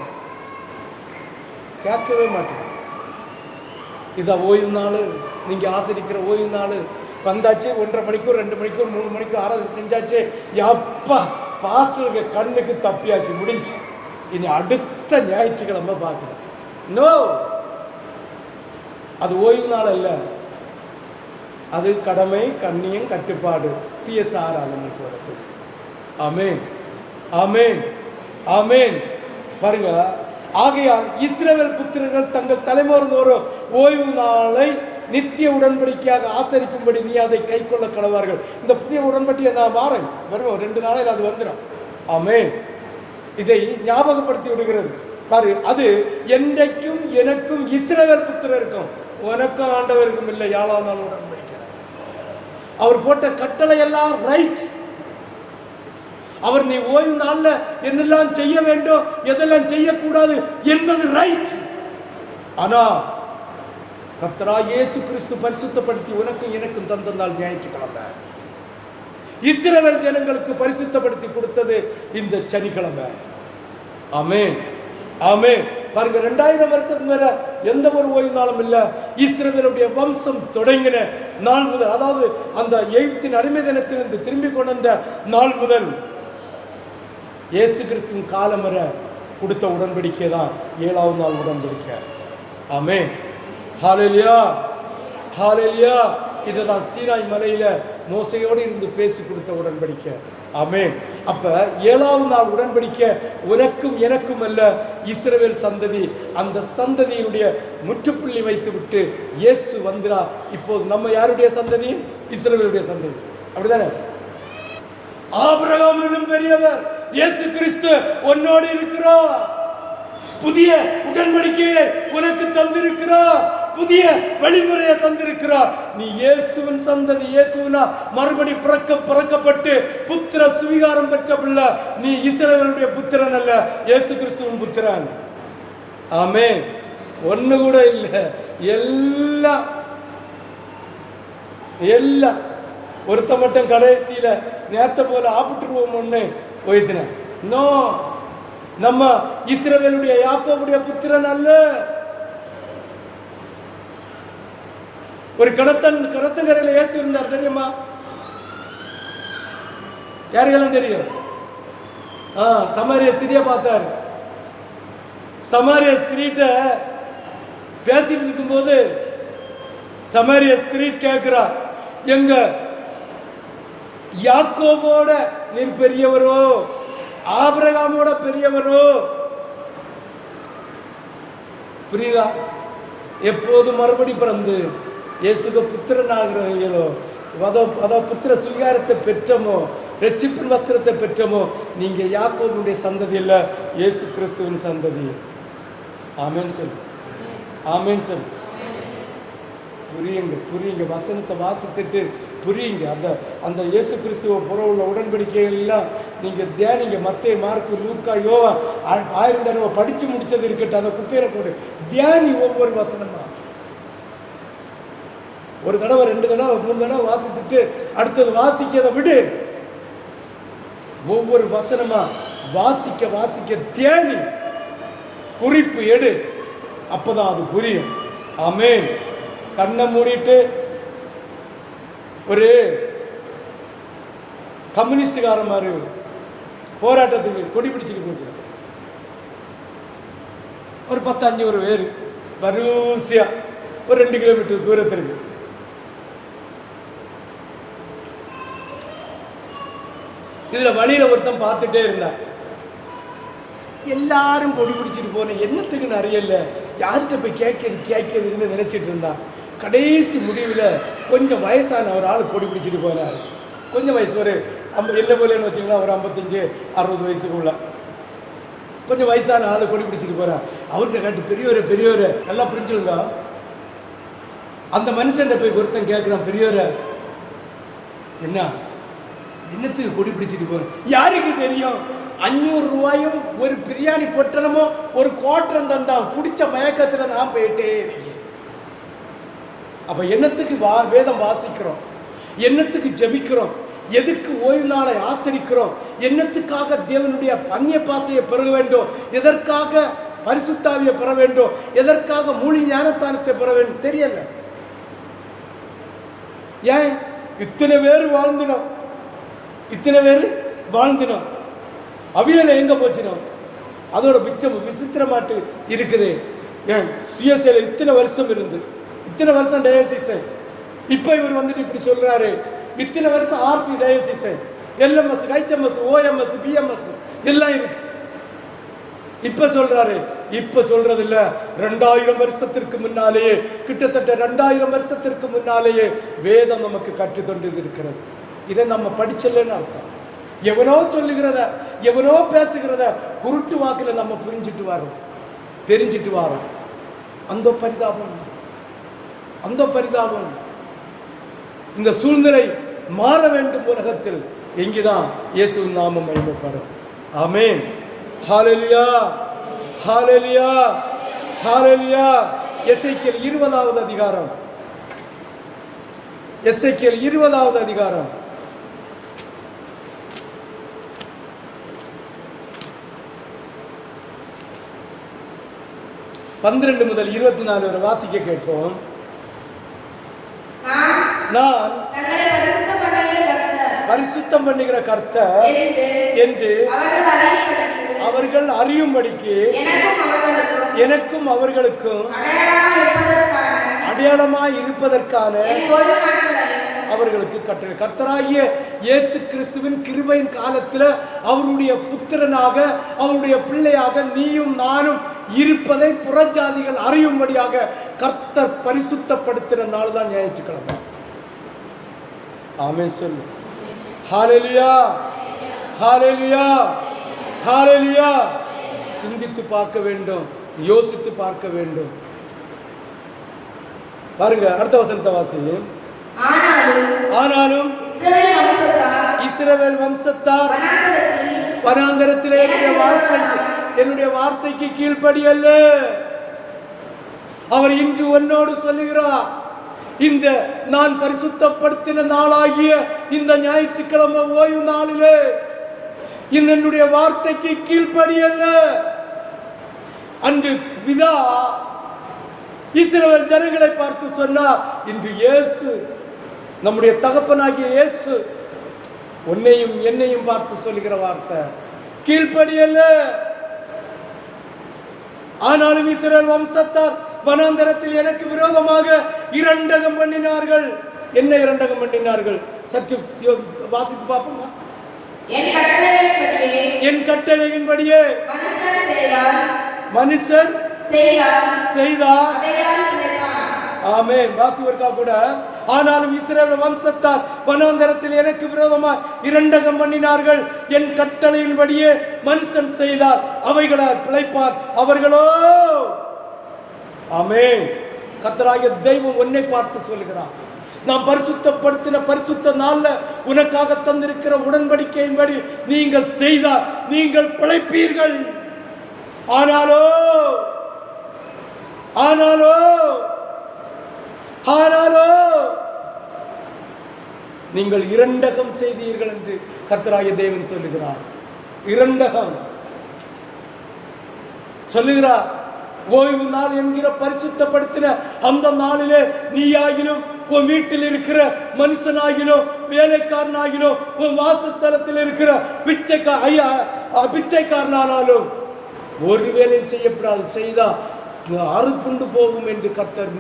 கேட்கவே மாட்டேன். இதான் ஓய்வு நாள், நீங்கள் ஆசிரிக்கிற ஓய்வு நாள் வந்தாச்சு. 1:30 மணிக்கோ 2 மணிக்கோ 3 மணிக்கோ ஆராதனை செஞ்சாச்சு. எப்பா பாஸ்டருக்கு கண்ணுக்கு தப்பியாச்சு, முடிஞ்சு. இனி அடுத்த ஞாயிற்றுக்கிழமை பார்க்கலாம். நோ, அது ஓய்வு நாள் அல்ல, அது கடமை, கண்ணியம், கட்டுப்பாடு, CSR ஆராதனை போறது. ஆமென், ஆமென், ஆமென். பாருங்க, ஆகையால் இஸ்ரவேல் புத்திரர்கள் தங்கள் தலைமுறையோரும் ஓய்வு நாளை நித்திய உடன்படிக்கையாக ஆசரிக்கும்படி நீ அதை கை கொள்ள கடவார்கள். இந்த புதிய உடன்படிக்கை நான் வரும் 2 நாளையில் அது வந்துடும். ஆமென். இதை ஞாபகப்படுத்தி விடுகிறது. பாரு, அது என்றைக்கும் எனக்கும் இஸ்ரவேல் புத்திரருக்கும் உனக்கும் ஆண்டவருக்கும் இல்லை. 7ஆம் நாள் உடன்படிக்கை. அவர் போட்ட கட்டளை எல்லாம் ரைட். அவர் நீ ஓய்வு நாள்ல என்னெல்லாம் செய்ய வேண்டும், எதெல்லாம் செய்யக்கூடாது என்பது ரைட். ஆனா கர்த்தராகிய இயேசு கிறிஸ்து பரிசுத்தப்படுத்தி உனக்கும் எனக்கும் தந்த நாள் ஞாயிற்றுக்கிழமை. இஸ்ரவேல் ஜனங்களுக்கு பரிசுத்தப்படுத்தி கொடுத்தது இந்த சனிக்கிழமை. ஆமென், ஆமென். பாருங்க, 2000 வருஷத்துக்கு மேல எந்த ஒரு ஓய்வு நாளும் இல்ல. இஸ்ரவேலுடைய வம்சம் தொடங்கின நாள் முதல், அதாவது அந்த எகிப்தின் அடிமை தினத்திலிருந்து திரும்பி கொண்டு வந்த நாள் முதல் இயேசு கிறிஸ்துவின் காலம் வரை கொடுத்த உடன்படிக்கை தான் 7ஆவது நாள் உடன்படிக்கை. ஆமென், ஹல்லேலூயா, ஹல்லேலூயா. இதுதான் சீனாய் மலையில மோசையோடு இருந்து பேசி கொடுத்த உடன்படிக்கை. ஆமென். அப்ப 7ஆவது நாள் உடன்படிக்கை உனக்கும் எனக்கும் அல்ல, இஸ்ரவேல் சந்ததி. அந்த சந்ததியினுடைய முற்றுப்புள்ளி வைத்து விட்டு இயேசு வந்திரா. இப்போது நம்ம யாருடைய சந்ததி? இஸ்ரவேலுடைய சந்ததி. அப்படிதானே? ஆபிரகாமிலும் பெரியவர் இயேசு கிறிஸ்து உன்னோடு இருக்கிறார். புதிய உடன்படிக்கையை உனக்கு தந்திருக்கிறார். புதிய வழிமுறையை தந்திருக்கிறார். நீ இயேசுவின் சந்ததி, இயேசுவினா மறுபடி பிறக்கப்பட்டு புத்திர சுவிகாரம் பெற்ற பிள்ளை. நீ இஸ்ரவேலுடைய புத்திரன் அல்ல, இயேசு கிறிஸ்துவின் புத்திரன். ஆமென். ஒண்ணு கூட இல்லை, எல்லாம் எல்லாம். ஒருத்த மட்டும் கடைசியில நேத்த போல ஆப்பிட்டுருவோம் ஒண்ணு போயித்தின. நோ, நம்ம இஸ்ரவேலுடைய யாக்கோபுடைய புத்திரன் அல்ல. ஒரு கடத்தங்கரையில் இயேசு இருந்தார் தெரியுமா? யாருக்கெல்லாம் தெரியும்? சமாரிய ஸ்திரியை பார்த்தார். சமாரிய ஸ்திரீட்ட பேசிட்டு இருக்கும்போது சமாரிய ஸ்திரீ கேட்கிறா, எங்க யாக்கோபோட நீர் பெரியவரோ, ஆபிரகாமோட பெரியவரோ? புரியுதா? எப்போது மறுபடி பிறந்து இயேசுக்கு புத்திரன் ஆகிறோ, அதோ புத்திர சுவிகாரத்தை பெற்றமோ, ரட்சிப்பின் வஸ்திரத்தை பெற்றமோ, நீங்க யாக்கோபுடைய சந்ததி இல்ல, இயேசு கிறிஸ்துவின் சந்ததி. ஆமென் சொல், ஆமென் சொல். புரியுங்க வசனத்தை வாசித்துட்டு புரியுங்க. அந்த இயேசு கிறிஸ்துவ புற உள்ள உடன்படிக்கைகள் எல்லாம் நீங்க தியானிங்க. மத்தேயு, மார்க்கு, லூக்கா, யோவா 1000 தடவை படிச்சு முடிச்சது இருக்கட்டும், அதை குப்பையில போடு. தியானி ஒவ்வொரு வசனமா. ஒரு தடவை 2 தடவை 3 தடவை வாசித்துட்டு அடுத்தது வாசிக்கிறத விடு. ஒவ்வொரு வசனமா வாசிக்க தியானி, குறிப்பு எடு, அப்பதான் அது புரியும். ஆமென். கண்ணை மூடிட்டு ஒரு கம்யூனிஸ்டுக்கார மாதிரி போராட்டத்துக்கு கொடி பிடிச்சிட்டு போச்சு. ஒரு 10-5 பேர் வரிசையா ஒரு 2 கிலோமீட்டர் தூரத்திற்கு. இதுல வழியில ஒருத்தன் பார்த்துட்டே இருந்தார். எல்லாரும் கொடி பிடிச்சிட்டு போன என்னத்துக்கு நிறைய இல்லை, யார்கிட்ட போய் கேட்கறதுன்னு நினைச்சிட்டு இருந்தான். கடைசி முடிவில் கொஞ்சம் வயசான ஒரு ஆள் கொடி பிடிச்சிட்டு போனார். கொஞ்சம் வயசு, ஒரு என்ன போலன்னு வச்சுக்கலாம், ஒரு 55-60 வயசுக்குள்ள கொஞ்சம் வயசான ஆள் கொடி பிடிச்சிட்டு போறார். அவர்கிட்ட காட்டு பெரியவரை நல்லா புரிஞ்சுருங்க. அந்த மனுஷன் போய் ஒருத்தன் கேட்குறான், பெரியவரை என்னத்துக்கு கொடி பிடிச்சிட்டு போறேன்? யாருக்கு தெரியும்? 500 ரூபாயும் ஒரு பிரியாணி பொட்டணமோ ஒரு கோட்டரம் தந்தான், குடிச்ச மயக்கத்தில் நான் போயிட்டே இருக்கேன். அப்ப என்னத்துக்கு வேதம் வாசிக்கிறோம்? என்னத்துக்கு ஜெபிக்கிறோம்? எதுக்கு ஓய்வு நாளை ஆசரிக்கிறோம்? என்னத்துக்காக தேவனுடைய பன்னிய பாசையை பெற வேண்டும்? எதற்காக பரிசுத்தாவியை பெற வேண்டும்? எதற்காக மூலிகை ஞானஸ்தானத்தை பெற வேண்டும்? தெரியல. ஏன் இத்தனை பேர் வாழ்ந்தினோம், அவியலை எங்க போச்சினோம்? அதோட பிச்சம் விசித்திரமாட்டு இருக்குது. ஏன் சிஎஸ்ஐல இத்தனை வருஷம் இருந்து, இத்தனை வருஷம் டயசிஸ், இப்ப இவர் வந்துட்டு இப்படி சொல்றாரு, இத்தனை வருஷம் RC diocese, LMS, HMS, OMS, BMS எல்லாம் இருக்கு. இப்ப சொல்றாரு, இப்ப சொல்றது இல்ல, 2000 வருஷத்திற்கு முன்னாலேயே, கிட்டத்தட்ட 2000 வருஷத்திற்கு முன்னாலேயே வேதம் நமக்கு கற்றுத்தொண்டு இருக்கிறது. இதை நம்ம படிச்சலன்னு அர்த்தம். எவனோ சொல்லுகிறத, எவனோ பேசுகிறத குருட்டு வாக்கில் நம்ம புரிஞ்சிட்டு வரோம், தெரிஞ்சிட்டு வரோம். அந்த பரிதாபம். இந்த சூழ்நிலை மாற வேண்டும். உலகத்தில் எங்குதான் இயேசுவின் நாமம் மகிமைப்படும். ஆமென். ஹல்லேலூயா, ஹல்லேலூயா, ஹல்லேலூயா. எசேக்கியேல் 20வது அதிகாரம், எசேக்கியேல் 20வது அதிகாரம் 12 முதல் 24 வரை வாசிக்க கேட்போம். நான் பரிசுத்தம் பண்ணுகிற கர்த்தர் என்று அவர்கள் அறியும்படிக்கு எனக்கும் அவர்களுக்கும் அடையாளமாய் இருப்பதற்கான அவர்களுக்கு கட்டளை. கர்த்தராகிய இயேசு கிறிஸ்துவின் கிருபையின் காலத்தில் அவருடைய புத்திரனாக, அவருடைய பிள்ளையாக நீயும் நானும் இருப்பதை புறஜாதிகள் அறியும்படியாக கர்த்தர் பரிசுத்தப்படுத்தின நாள் தான் ஞாயிற்றுக்கிழமை. ஆமென் சொல்லு. ஹல்லேலூயா, ஹல்லேலூயா, ஹல்லேலூயா. சிந்தித்து பார்க்க வேண்டும், யோசித்து பார்க்க வேண்டும். பாருங்க, அடுத்த வசனத்தை வாசிங்க. ஆனாலும் இஸ்ரவேல் வம்சத்தார் வனாந்தரத்திலே என்னுடைய வார்த்தைக்கு கீழ்ப்படியல்ல. அவர் இன்று உன்னோடு சொல்லுகிறார், இந்த நான் பரிசுத்தப்படுத்தின நாளாகிய இந்த ஞாயிற்றுக்கிழமை ஓய்வு நாளிலே என்னுடைய வார்த்தைக்கு கீழ்ப்படியல்ல. அன்று பிதா இஸ்ரவேல் ஜனங்களை பார்த்து சொன்னார், இன்று இயேசு நம்முடைய தகப்பனாகிய இயேசு உன்னையும் என்னையும் பார்த்து சொல்லுகிற வார்த்தை கீழ்ப்படியல்ல. ஆனாலும் இஸ்ரவேல் வம்சத்தார் வனாந்தரத்தில் எனக்கு விரோதமாக இரண்டகம் பண்ணினார்கள். என்ன இரண்டகம் பண்ணினார்கள்? சற்று வாசித்து பார்ப்போமா? என் கட்டளையின்படியே மனுஷன் செய்தார். ஆமென். வாசிவர்கா கூட, ஆனாலும் இஸ்ரவேல் வம்சத்தார் வனாந்தரத்தில் எனக்கு விரோதமாக இரண்டகம் பண்ணினார்கள். என் கட்டளையின்படியே மனுஷன் செய்தார், அவைகளால் பிழைப்பார் அவர்களோ. ஆமென். கர்த்தராகிய தெய்வம் உன்னை பார்த்து சொல்லுகிறார், நாம் பரிசுத்தப்படுத்தின பரிசுத்த நாள்ல உனக்காக தந்திருக்கிற உடன்படிக்கையின்படி நீங்கள் செய்தால் நீங்கள் பிழைப்பீர்கள். ஆனாலோ நீங்கள் இரண்டகம் செய்தீர்கள் என்று கர்த்தராகிய தேவன் சொல்லுகிறார். இரண்டகம் சொல்லுகிறார். ஓய்வு நாள் என்கிற பரிசுத்தப்படுத்தின அந்த நாளிலே நீயாகிலும் உன் வீட்டில் இருக்கிற மனுஷனாகிலும் வேலைக்காரனாகிலும் உன் வாசஸ்தலத்தில் இருக்கிற பிச்சைக்காரனானாலும் ஒரு வேலை செய்யப்படாது. செய்தா அறுப்புண்டு போகும் என்று கர்த்தர்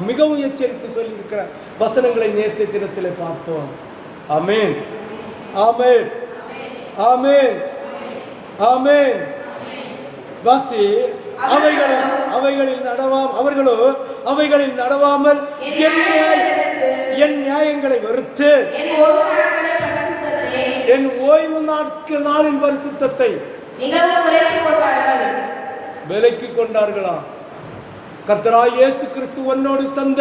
மிகவும் எச்சரித்து சொல்லி இருக்கிற வசனங்களை நேற்றைய தினத்தில் பார்த்தோம். ஆமென், ஆமென், ஆமென், ஆமென். வாசி, அவைகளில் நடவாமல் என் நியாயங்களை வெறுத்து என் ஓய்வு நாளின் பரிசுத்தத்தை விலக்கி கொண்டார்களாம். கர்த்தராகிய இயேசு கிறிஸ்து உன்னோடு தந்த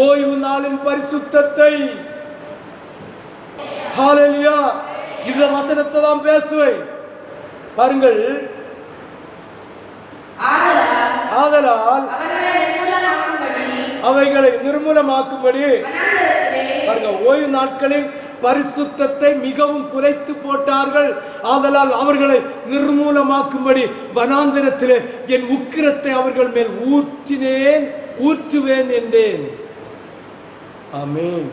ஓய்வு நாளின் பரிசுத்தத்தை, ஹல்லேலூயா, இந்த வசனத்தை தான் பேசுவேன். பாருங்கள், ஆதலால் அவைகளை நிர்மூலமாக்கும்படி பாருங்க, ஓய்வு நாட்களில் பரிசுத்தத்தை மிகவும் குறைத்து போட்டார்கள். ஆதலால் அவர்களை நிர்மூலமாக்கும்படி வனாந்திரத்திலே என் உக்கிரத்தை அவர்கள் மேல் ஊற்றுவேன் என்றேன். ஆமென்,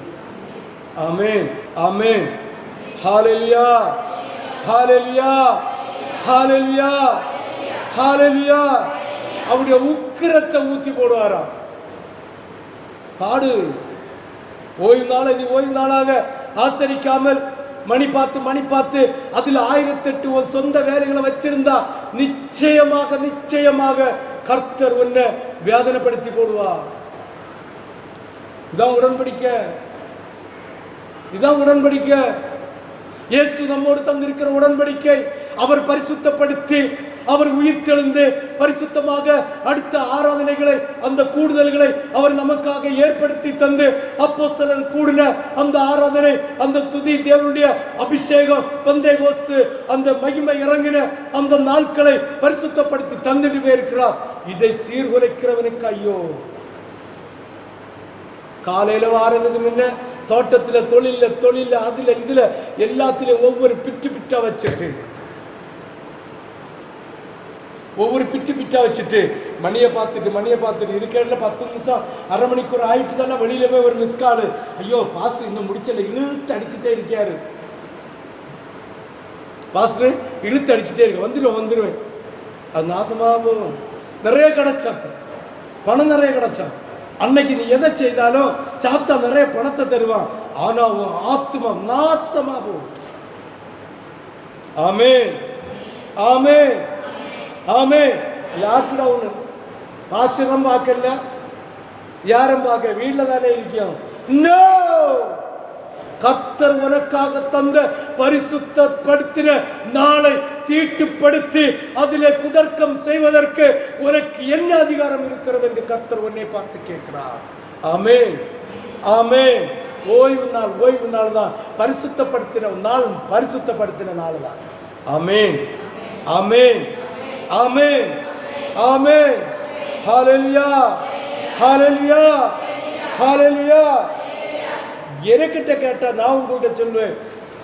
ஆமென், ஆமென். ஹல்லேலூயா, ஹல்லேலூயா, ஹல்லேலூயா, ஹல்லேலூயா. அவருடைய உக்கிரத்தை ஊற்றி போடுவாராம். பாடு. ஓய்வு நாளை நீ ஓய்வு நாளாக ஆசரிக்காமல் மணி பார்த்து அதில் 1008 சொந்த வேலைகளை வச்சிருந்தா நிச்சயமாக கர்த்தர் உன்னை வேதனைப்படுத்தி போடுவார். இதான் உடன்படிக்கை. இயேசு நம்மோடு தந்திருக்கிற உடன்படிக்கை. அவர் பரிசுத்தப்படுத்தி அவர் உயிர் தெழுந்து பரிசுத்தமாக அடுத்த ஆராதனைகளை, அந்த கூடுதல்களை அவர் நமக்காக ஏற்படுத்தி தந்து அப்போஸ்தலர் கூடின அந்த ஆராதனை, அந்த துதி, தேவனுடைய அபிஷேகம், பெந்தேகோஸ்து, அந்த மகிமை இறங்கின அந்த நாட்களை பரிசுத்தப்படுத்தி தந்துட்டு போயிருக்கிறார். இதை சீர்குலைக்கிறவனுக்கு ஐயோ. காலையில வாரதுக்கு முன்ன தோட்டத்தில் தொழில அதுல இதுல எல்லாத்திலையும் ஒவ்வொரு பிட்டா வச்சுட்டு மணியை பார்த்துட்டு இதுக்கேடல 10 நிமிஷம் அரை மணிக்கூர் ஆயிட்டு தானே வெளியில போய் ஒரு மிஸ் கால். ஐயோ பாஸ்டர் இன்னும் முடிச்சல, இழுத்து அடிச்சுட்டே இருக்காரு. பாஸ்டர் இழுத்து அடிச்சுட்டே இருக்க, வந்துடுவேன். அது நாசமா போகும். நிறைய கிடைச்சா, பணம் நிறைய கிடைச்சா, அன்னைக்கு நீ எதை செய்தாலும் சாத்தா நிறைய பணத்தை தருவான். ஆனா உன் ஆத்மா நாசமா போகும். ஆமென், ஆமென், ஆமென். யாருக்குடா ஒண்ணு பாஸ்டரும் பார்க்கல, யாரும் பார்க்க, வீட்டில் தானே இருக்கோம். நோ, கர்த்தர் உனக்காக தந்த பரிசுத்தப்படுத்தின நாளை தீட்டுப்படுத்தி அதிலே குதர்க்கம் செய்வதற்கு உனக்கு என்ன அதிகாரம் இருக்கிறது என்று கர்த்தர் உன்னை பார்த்து கேட்கிறார். ஆமென், ஆமென். ஓய்வு நாள் தான் பரிசுத்தப்படுத்தின நாள், பரிசுத்தப்படுத்தின நாள் தான். ஆமென், ஆமென், ஆமென், ஆமென். ஹல்லேலூயா, ஹல்லேலூயா, ஹல்லேலூயா. எனக்கிட்ட கேட்டா நான் உங்கள்கிட்ட சொல்லுவேன்,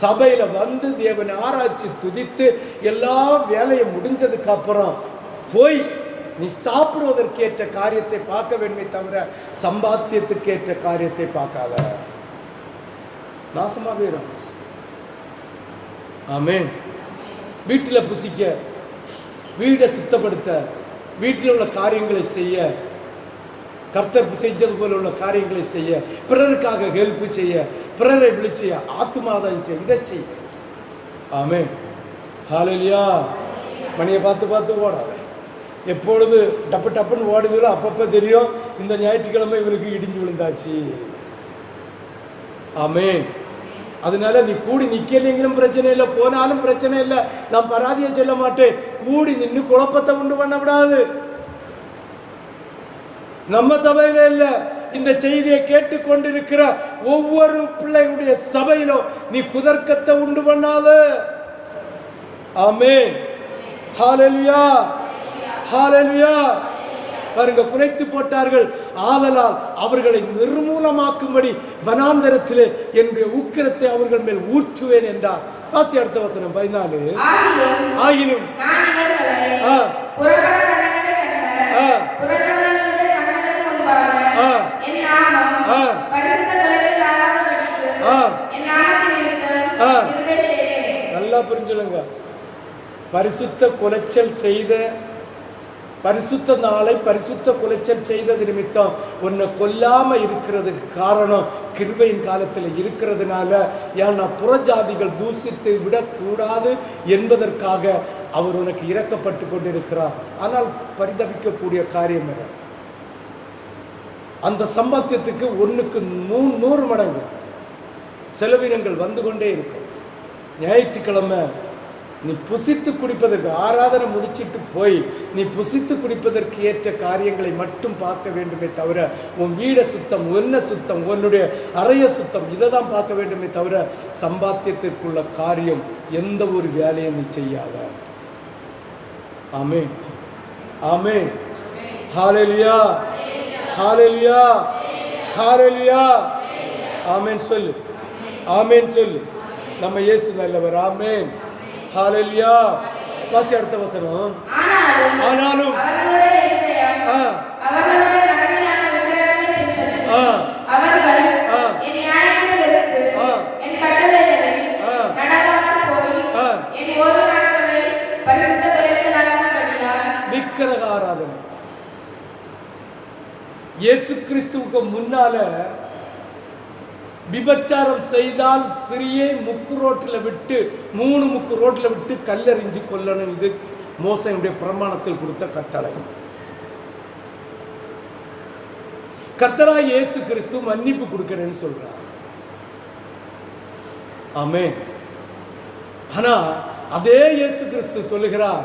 சபையில வந்து தேவனை ஆராய்ச்சி துதித்து எல்லா வேலையும் முடிஞ்சதுக்கு அப்புறம் போய் நீ சாப்பிடுவதற்கு ஏற்ற காரியத்தை பார்க்க வேண்டுமே தவிர சம்பாத்தியத்துக்கு ஏற்ற காரியத்தை பார்க்காத, நாசமா போயிடும். ஆமென். வீட்டில் புசிக்க, வீடை சுத்தப்படுத்த, வீட்டில் உள்ள காரியங்களை செய்ய, கர்த்தர் செஞ்சது போல உள்ள காரியங்களை செய்ய, பிறருக்காக ஹெல்ப் செய்ய, பிறரை விழிச்சு ஆத்துமாதாயம் செய்ய, இதை செய்ய. ஆமென், ஹல்லேலூயா. மணியை பார்த்து ஓடாத. எப்பொழுது டப்பு டப்புன்னு ஓடுவீங்களோ அப்பப்போ தெரியும் இந்த ஞாயிற்றுக்கிழமை இவருக்கு இடிஞ்சு விழுந்தாச்சு. ஆமென். அதனால நீ கூடி நிக்கலைங்களும் பிரச்சனை இல்லை, போனாலும் பிரச்சனை இல்லை, நான் பராதியை சொல்ல மாட்டேன். கூடி நின்று குழப்பத்தை உண்டு பண்ண விடாது. நம்ம சபையில இல்ல, இந்த செய்தியை கேட்டுக்கொண்டிருக்கிற ஒவ்வொரு பிள்ளைகளுடைய சபையிலும் நீ குதர்க்கத்தை உண்டு பண்ணாத. ஆமென், ஹல்லேலூயா, ஹல்லேலூயா. பாருங்க, குனைத்து போட்டார்கள், ஆதலால் அவர்களை நிர்மூலமாக்கும்படி வனாந்தரத்திலே என்னுடைய உக்கிரத்தை அவர்கள் மேல் ஊற்றுவேன் என்றார். வாசி அடுத்த வசனம் 14. ஆகிலும் நல்லா புரிஞ்சுடுங்க. பரிசுத்த குலைச்சல் செய்த, பரிசுத்த நாளை பரிசுத்த குலைச்சல் செய்தது நிமித்தம் உன்னை கொல்லாம இருக்கிறதுக்கு காரணம் கிருபையின் காலத்தில் இருக்கிறதுனால, ஏன்னா புறஜாதிகள் தூசித்து விடக்கூடாது என்பதற்காக அவர் உனக்கு இரக்கப்பட்டு கொண்டிருக்கிறார். ஆனால் பரிதபிக்கக்கூடிய காரியம் என்ன, அந்த சம்பாத்தியத்துக்கு 1க்கு 100 மடங்கு செலவினங்கள் வந்து கொண்டே இருக்கும். ஞாயிற்றுக்கிழமை நீ புசித்து குடிப்பதற்கு, ஆராதனை முடிச்சிட்டு போய் நீ புசித்து குடிப்பதற்கு ஏற்ற காரியங்களை மட்டும் பார்க்க வேண்டுமே தவிர, உன் வீட சுத்தம், உன்ன சுத்தம், உன்னுடைய அறைய சுத்தம், இதை தான் பார்க்க வேண்டுமே தவிர சம்பாத்தியத்திற்குள்ள காரியம் எந்த ஒரு வேலையை நீ செய்யாத. ஆமென், ஆமென், ஹல்லேலூயா, ஹல்லேலூயா, ஹல்லேலூயா. ஆமென் சொல்லு, ஆமென் சொல்லு. நம்ம இயேசு நல்லவர். ஆமென், ஹல்லேலூயா. வாசி அடுத்த வசனம். ஆனாலும் விக்கிரக ஆராதனை. இயேசு கிறிஸ்துவுக்கு முன்னால விபச்சாரம் செய்தால் ஸ்திரியை முக்கு ரோட்டில் விட்டு, 3 முக்கு ரோட்டில் விட்டு கல்லெறிஞ்சு கொல்லணும். இது மோசேயுடைய பிரமாணத்தில் கொடுத்த கட்டளை. கர்த்தராகிய இயேசு கிறிஸ்து மன்னிப்பு கொடுக்கிறேன்னு சொல்றார். ஆமென். ஆனா அதே இயேசு கிறிஸ்து சொல்லுகிறார்,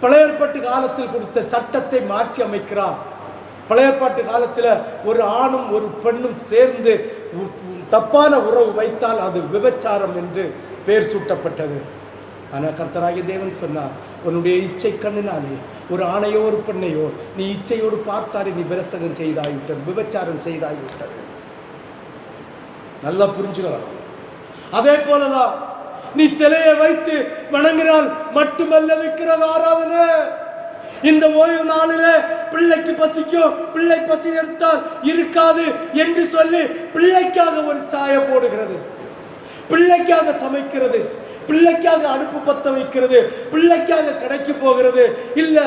பழைய ஏற்பாட்டு காலத்தில் கொடுத்த சட்டத்தை மாற்றி அமைக்கிறார். பழைய ஏற்பாட்டு காலத்தில் ஒரு ஆணும் ஒரு பெண்ணும் சேர்ந்து தப்பான உறவு வைத்தால் அது விபச்சாரம் என்று பெயர் சூட்டப்பட்டது. ஆனால் கர்த்தராகிய தேவன் சொன்னார், உன்னுடைய இச்சை கண்ணினாலே ஒரு ஆணையோ ஒரு பெண்ணையோ நீ இச்சையோடு பார்த்தாலே நீ பிரசங்கம் செய்தாய்விட்டது, விபச்சாரம் செய்தாய்விட்டது. நல்லா புரிஞ்சுக்கலாம். அதே போலதான் நீ சிலையை வைத்து வணங்கினால் மட்டுமல்ல விக்கிரக ஆராதனை. இந்த ஓய்வு நாளிலே பிள்ளைக்கு பசிக்கும், பிள்ளை பசி எடுத்தால் இருக்காது என்று சொல்லி பிள்ளைக்காக ஒரு சாய போடுகிறது, பிள்ளைக்காக சமைக்கிறது, பிள்ளைக்காக அடுப்பு பத்த வைக்கிறது, பிள்ளைக்காக கடைக்கு போகிறது. இல்ல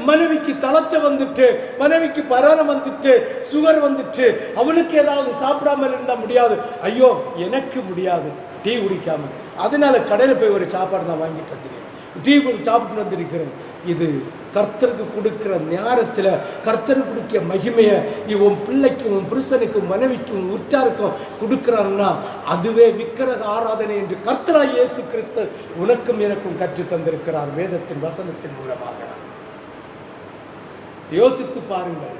மனைவிக்கு தளச்ச வந்துட்டு, மனைவிக்கு பராணம் வந்துட்டு, சுகர் வந்துட்டு, அவளுக்கு ஏதாவது சாப்பிடாம இருந்தா முடியாது, ஐயோ எனக்கு முடியாது டீ குடிக்காம, அதனால கடையில் போய் ஒரு சாப்பாடு நான் வாங்கிட்டு வந்துடுறேன். டீபன் சாப்பிட்டு வந்திருக்கிறேன். இது கர்த்தருக்கு கொடுக்கிற நேரத்தில் கர்த்தருக்கு கொடுக்கிற மகிமையை உன் பிள்ளைக்கும் உன் புருஷனுக்கும் மனைவிக்கும் உற்றாருக்கும் கொடுக்கிறான்னா அதுவே விக்கிரக ஆராதனை என்று கர்த்தராகிய இயேசு கிறிஸ்து உனக்கும் எனக்கும் கற்று தந்திருக்கிறார் வேதத்தின் வசனத்தின் மூலமாக. யோசித்து பாருங்கள்.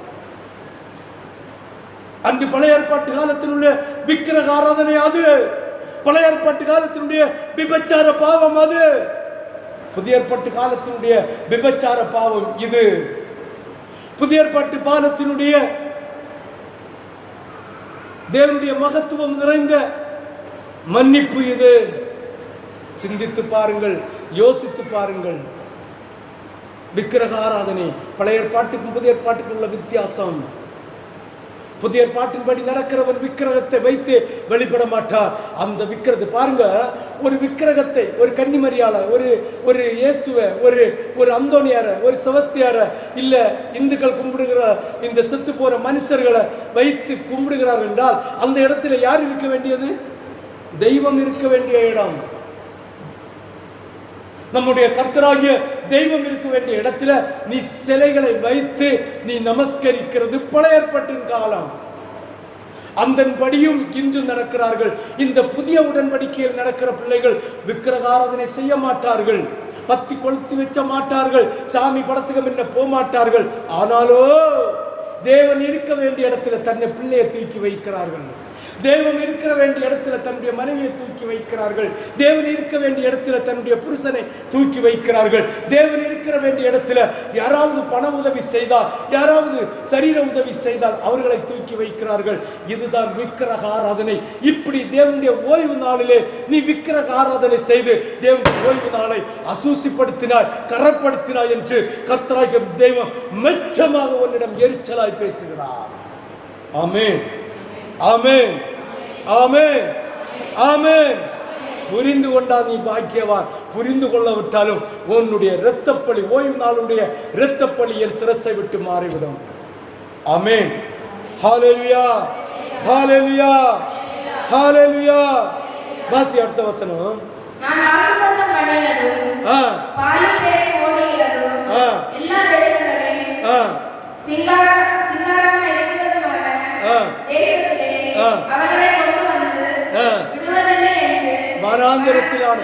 அன்று பழைய ஏற்பாட்டு காலத்தினுடைய விக்கிரக ஆராதனை அது, பழைய ஏற்பாட்டு காலத்தினுடைய விபச்சார பாவம் அது, புதிய ஏற்பாட்டு காலத்தினுடைய விபச்சார பாவம் இது, புதிய ஏற்பாட்டு பாலத்தினுடைய தேவனுடைய மகத்துவம் நிறைந்த மன்னிப்பு இது. சிந்தித்து பாருங்கள், யோசித்து பாருங்கள். விக்கிரக ஆராதனை பழைய ஏற்பாட்டுக்கும் புதிய ஏற்பாட்டுக்கும் உள்ள வித்தியாசம். புதிய ஏற்பாட்டின்படி நடக்கிறவன் விக்கிரகத்தை வைத்து வெளிப்பட மாட்டார். அந்த விக்கிரகத்தை பாருங்க, ஒரு விக்கிரகத்தை, ஒரு கன்னிமரியால, ஒரு இயேசுவை, ஒரு அந்தோனியார, ஒரு செபஸ்தியார, இல்ல இந்துக்கள் கும்பிடுகிற இந்த செத்து போற மனுஷர்களை வைத்து கும்பிடுகிறார்கள் என்றால் அந்த இடத்துல யார் இருக்க வேண்டியது? தெய்வம் இருக்க வேண்டிய இடம். நம்முடைய கர்த்தராகிய தெய்வம் இருக்க வேண்டிய இடத்துல நீ சிலைகளை வைத்து நீ நமஸ்கரிக்கிறது பழைய ஏற்பாட்டின் காலம். அந்தன்படியும் இன்று நடக்கிறார்கள். இந்த புதிய உடன்படிக்கையில் நடக்கிற பிள்ளைகள் விக்கிரக ஆராதனை செய்ய மாட்டார்கள், பத்தி கொளுத்து வைக்க மாட்டார்கள், சாமி படத்துக்கு முன்ன போக மாட்டார்கள். ஆனாலோ தேவன் இருக்க வேண்டிய இடத்துல தன்னை பிள்ளையை தூக்கி வைக்கிறார்கள். தேவன் இருக்க வேண்டிய இடத்துல தன்னுடைய மனைவியை தூக்கி வைக்கிறார்கள். தேவன் இருக்க வேண்டிய இடத்துல தன்னுடைய புருஷனை தூக்கி வைக்கிறார்கள். தேவன் இருக்கிற வேண்டிய இடத்துல யாராவது பண உதவி செய்தால், யாராவது சரீர உதவி செய்தால் அவர்களை தூக்கி வைக்கிறார்கள். இதுதான் விக்கிரக ஆராதனை. இப்படி தேவனுடைய ஓய்வு நாளிலே நீ விக்கிரக ஆராதனை செய்து தேவனுடைய ஓய்வு நாளை அசூசிப்படுத்தினாய், கரப்படுத்தினாய் என்று கர்த்தராகிய தெய்வம் மெச்சமாக உன்னிடம் எரிச்சலாய் பேசுகிறார். ஆமென், ஆமென், ஆமென், ஆமென். புரிந்து கொண்டால் நீ பாக்கியவான். புரிந்து கொள்ளவிட்டாலும் உன்னுடைய இரத்தப்பழி, ஓய்வு நாளுடைய இரத்தப்பழி என் சிரசை விட்டு மாறிவிடும். ஆமென். ஹல்லேலூயா, ஹல்லேலூயா, ஹல்லேலூயா. வாசி அடுத்த வசனம். நான் வாக்குத்தத்தம் பண்ணினதும் பாயும் தேரை ஓடுகிறதும் எல்லா தேசங்களையும் சிங்காரமா இருக்கிறதுமான தேசத்திலே அவர்களை கொண்டு வந்து விடுவதில்லை என்று வனாந்திரத்திலான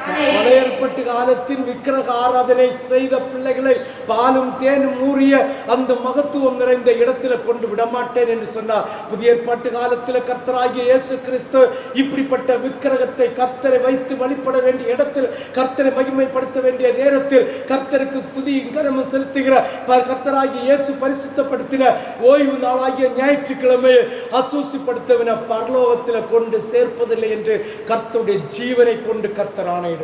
பழைய ஏற்பாட்டு காலத்தின் விக்கிரக ஆராதனை செய்த பிள்ளைகளை பாலும் தேனும் ஊறிய அந்த மகத்துவம் நிறைந்த இடத்துல கொண்டு விடமாட்டேன் என்று சொன்னார். புதிய ஏற்பாட்டு காலத்தில் கர்த்தராகிய இயேசு கிறிஸ்து இப்படிப்பட்ட விக்கிரகத்தை கர்த்தரை வைத்து வழிபட வேண்டிய இடத்தில், கர்த்தரை மகிமைப்படுத்த வேண்டிய நேரத்தில் கர்த்தருக்கு துதி கனமும் செலுத்துகிற கர்த்தராகிய இயேசு பரிசுத்தப்படுத்தின ஓய்வு நாளாகிய ஞாயிற்றுக்கிழமையை அசூசிப்படுத்தவின பரலோகத்தில் கொண்டு சேர்ப்பதில்லை என்று கர்த்தருடைய ஜீவனை கொண்டு கர்த்தர் ஆணையிடுகிறார்.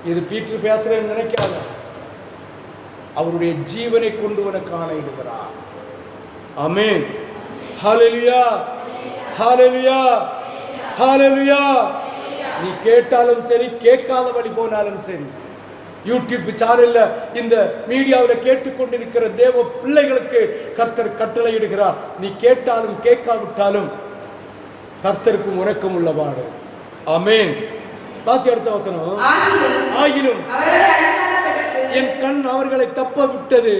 இது பீட்டர் பேசுறேன்னு நினைக்காத, அவருடைய ஜீவனை கொண்டு உனக்கு ஆணையிடுகிறார். ஆமென். ஹல்லேலூயா, ஹல்லேலூயா, ஹல்லேலூயா. நீ கேட்டாலும் சரி, கேட்காத வழி போனாலும் சரி, யூடியூப் சேனல்ல இந்த மீடியாவில் கேட்டுக்கொண்டிருக்கிற தேவ பிள்ளைகளுக்கு கர்த்தர் கட்டளையிடுகிறார். நீ கேட்டாலும் கேட்காவிட்டாலும் கர்த்தருக்கும் உனக்கும் உள்ளவாடு. ஆமென். வாசி அடுத்த வசனம். ஆகிலும் என் கண் அவர்களை தப்ப விட்டது,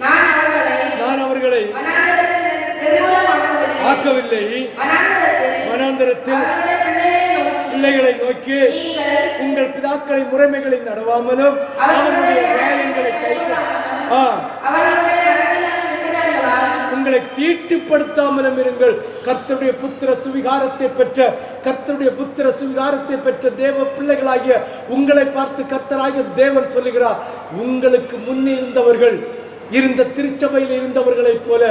நான் அவர்களை ஆக்கவில்லை. வனாந்தரத்தில் பிள்ளைகளை நோக்கி உங்கள் பிதாக்களின் முறைமைகளை நடவாமலும் அவர்களுடைய நியாயங்களை உங்களை தீட்டுப்படுத்தாமலும் இருங்கள். கர்த்தருடைய புத்திர சுவிகாரத்தை பெற்ற, கர்த்தருடைய புத்திர சுவிகாரத்தை பெற்ற தேவ பிள்ளைகளாகிய உங்களை பார்த்து கர்த்தராகிய தேவன் சொல்லுகிறார், உங்களுக்கு முன்னே இருந்தவர்கள், இருந்த திருச்சபையில் இருந்தவர்களைப் போல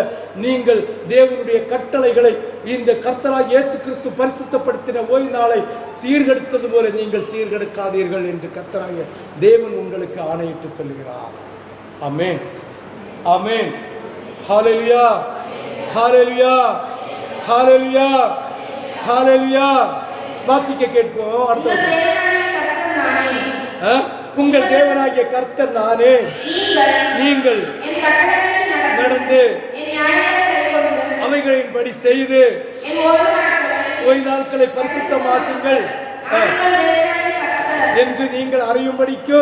நீங்கள் தேவனுடைய கட்டளைகளை, இந்த கர்த்தராகிய இயேசு கிறிஸ்து பரிசுத்தப்படுத்தின ஓய்வு நாளை சீர்கெடுத்தது போல நீங்கள் சீர்கெடுக்காதீர்கள் என்று கர்த்தராகிய தேவன் உங்களுக்கு ஆணையிட்டு சொல்லுகிறார். ஆமென், ஆமென். ஹல்லேலூயா, ஹல்லேலூயா, ஹல்லேலூயா, ஹல்லேலூயா. வாசிக்க கேட்போம். அடுத்த உங்கள் தேவனாகிய கர்த்தர் நானே, நீங்கள் நடந்து அவைகளின்படி செய்து ஓய்வு நாட்களை பரிசுத்தமாக்குங்கள். என்று நீங்கள் அறியும்படிக்கு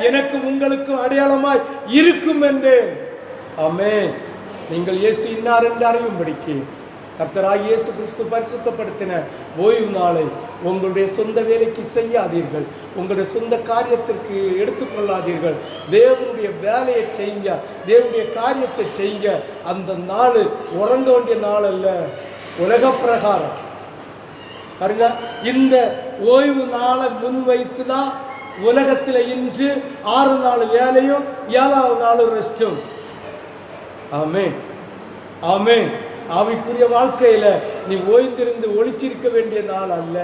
எனக்கும் உங்களுக்கும் அடையாளமாய் இருக்கும் என்றேன். ஆமென். நீங்கள் இயேசு இன்னார் என்று அறியும்படிக்கு கர்த்தராகிய இயேசு கிறிஸ்து பரிசுத்தப்படுத்தின ஓய்வு நாளை உங்களுடைய சொந்த வேலைக்கு செய்யாதீர்கள், உங்களுடைய சொந்த காரியத்திற்கு எடுத்துக்கொள்ளாதீர்கள். தேவனுடைய வேலையை செய்யுங்க, தேவனுடைய காரியத்தை செய்யுங்க. அந்த நாள் உறங்க வேண்டிய நாள் அல்ல, உலக பிரகாரம் பாருங்க. இந்த ஓய்வு நாளை முன்வைத்து தான் உலகத்தில் இன்று 6 நாள் வேலையும் 7வது நாள் ரெஸ்டும். ஆமென், ஆமென். ஆவிக்குரிய வாழ்க்கையில நீ ஓய்ந்திருந்து ஒளிச்சிருக்க வேண்டிய நாள் அல்ல.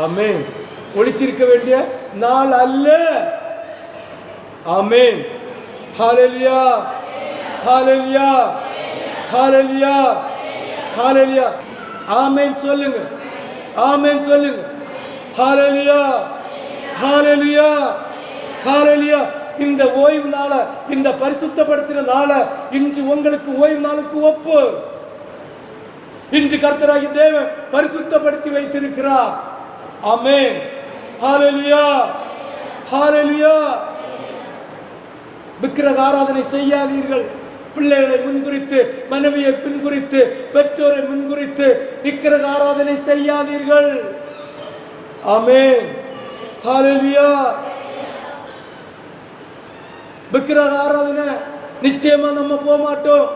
ஆமென். ஒளிச்சிருக்க வேண்டிய நாள் அல்ல. ஆமென். ஹல்லேலூயா, ஹல்லேலூயா, ஹல்லேலூயா, ஹல்லேலூயா. ஆமென் சொல்லுங்க, ஆமென் சொல்லுங்க. ஹல்லேலூயா, ஹல்லேலூயா, ஹல்லேலூயா. இந்த ஓய்வு நாள, இந்த பரிசுத்தப்படுத்தின நாள இன்று உங்களுக்கு ஓய்வு நாளுக்கு ஒப்பு. இன்று கர்த்தராகிய தேவன் பரிசுத்தப்படுத்தி வைத்திருக்கிறார். ஆமென். ஹல்லேலூயா, ஹல்லேலூயா. விக்கிரக ஆராதனை செய்யாதீர்கள். பிள்ளைகளை முன்குறித்து, மனைவியை பின்குறித்து, பெற்றோரை முன்குறித்து விக்கிரக ஆராதனை செய்யாதீர்கள். ஆமென். ஹல்லேலூயா. விக்கிரக ஆராதனை நிச்சயமா நம்ம போக மாட்டோம்.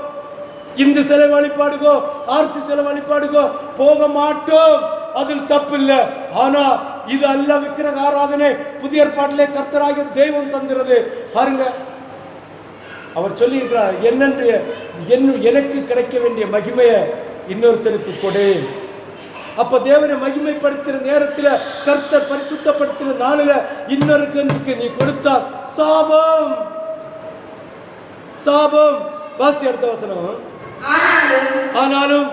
இந்து சிலை வழிபாடுகோ ஆர்சி சிலை வழிபாடுகோ போக மாட்டோம். அதில் தப்பு இல்லை. ஆனா இது அல்ல விக்கிரக ஆராதனை. புதிய ஏற்பாட்டிலே கர்த்தராகிய தெய்வம் தந்துறது பாருங்க. அவர் சொல்லி இருக்கிறார், என்னென்று எனக்கு கிடைக்க வேண்டிய மகிமையை இன்னொருத்தருக்கு கொடு. அப்ப தேவனை மகிமைப்படுத்துற நேரத்தில் கர்த்தர் பரிசுத்தப்படுத்துற நாளில் இன்னொருக்கு நீ கொடுத்தால் சாபம், சாபம். வாசி அடுத்த வசனம். ஆனாலும்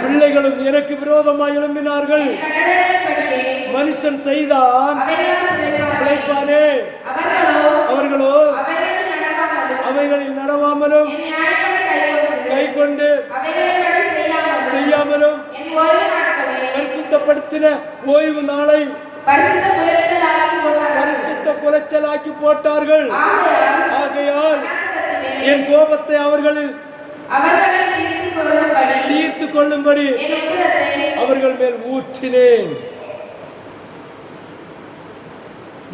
பிள்ளைகளும் எனக்கு விரோதமாய் எழும்பினார்கள். மனுஷன் செய்தான் பிழைப்பானே, அவர்களோ அவைகளில் நடவாமலும் கை கொண்டு செய்யாமலும் பரிசுத்தப்படுத்தின ஓய்வு நாளை பரிசுத்த குலைச்சலாக்கி போட்டார்கள். ஆகையால் என் கோபத்தை அவர்களில் தீர்த்து கொள்ளும்படி அவர்கள் மேல் ஊற்றினேன்.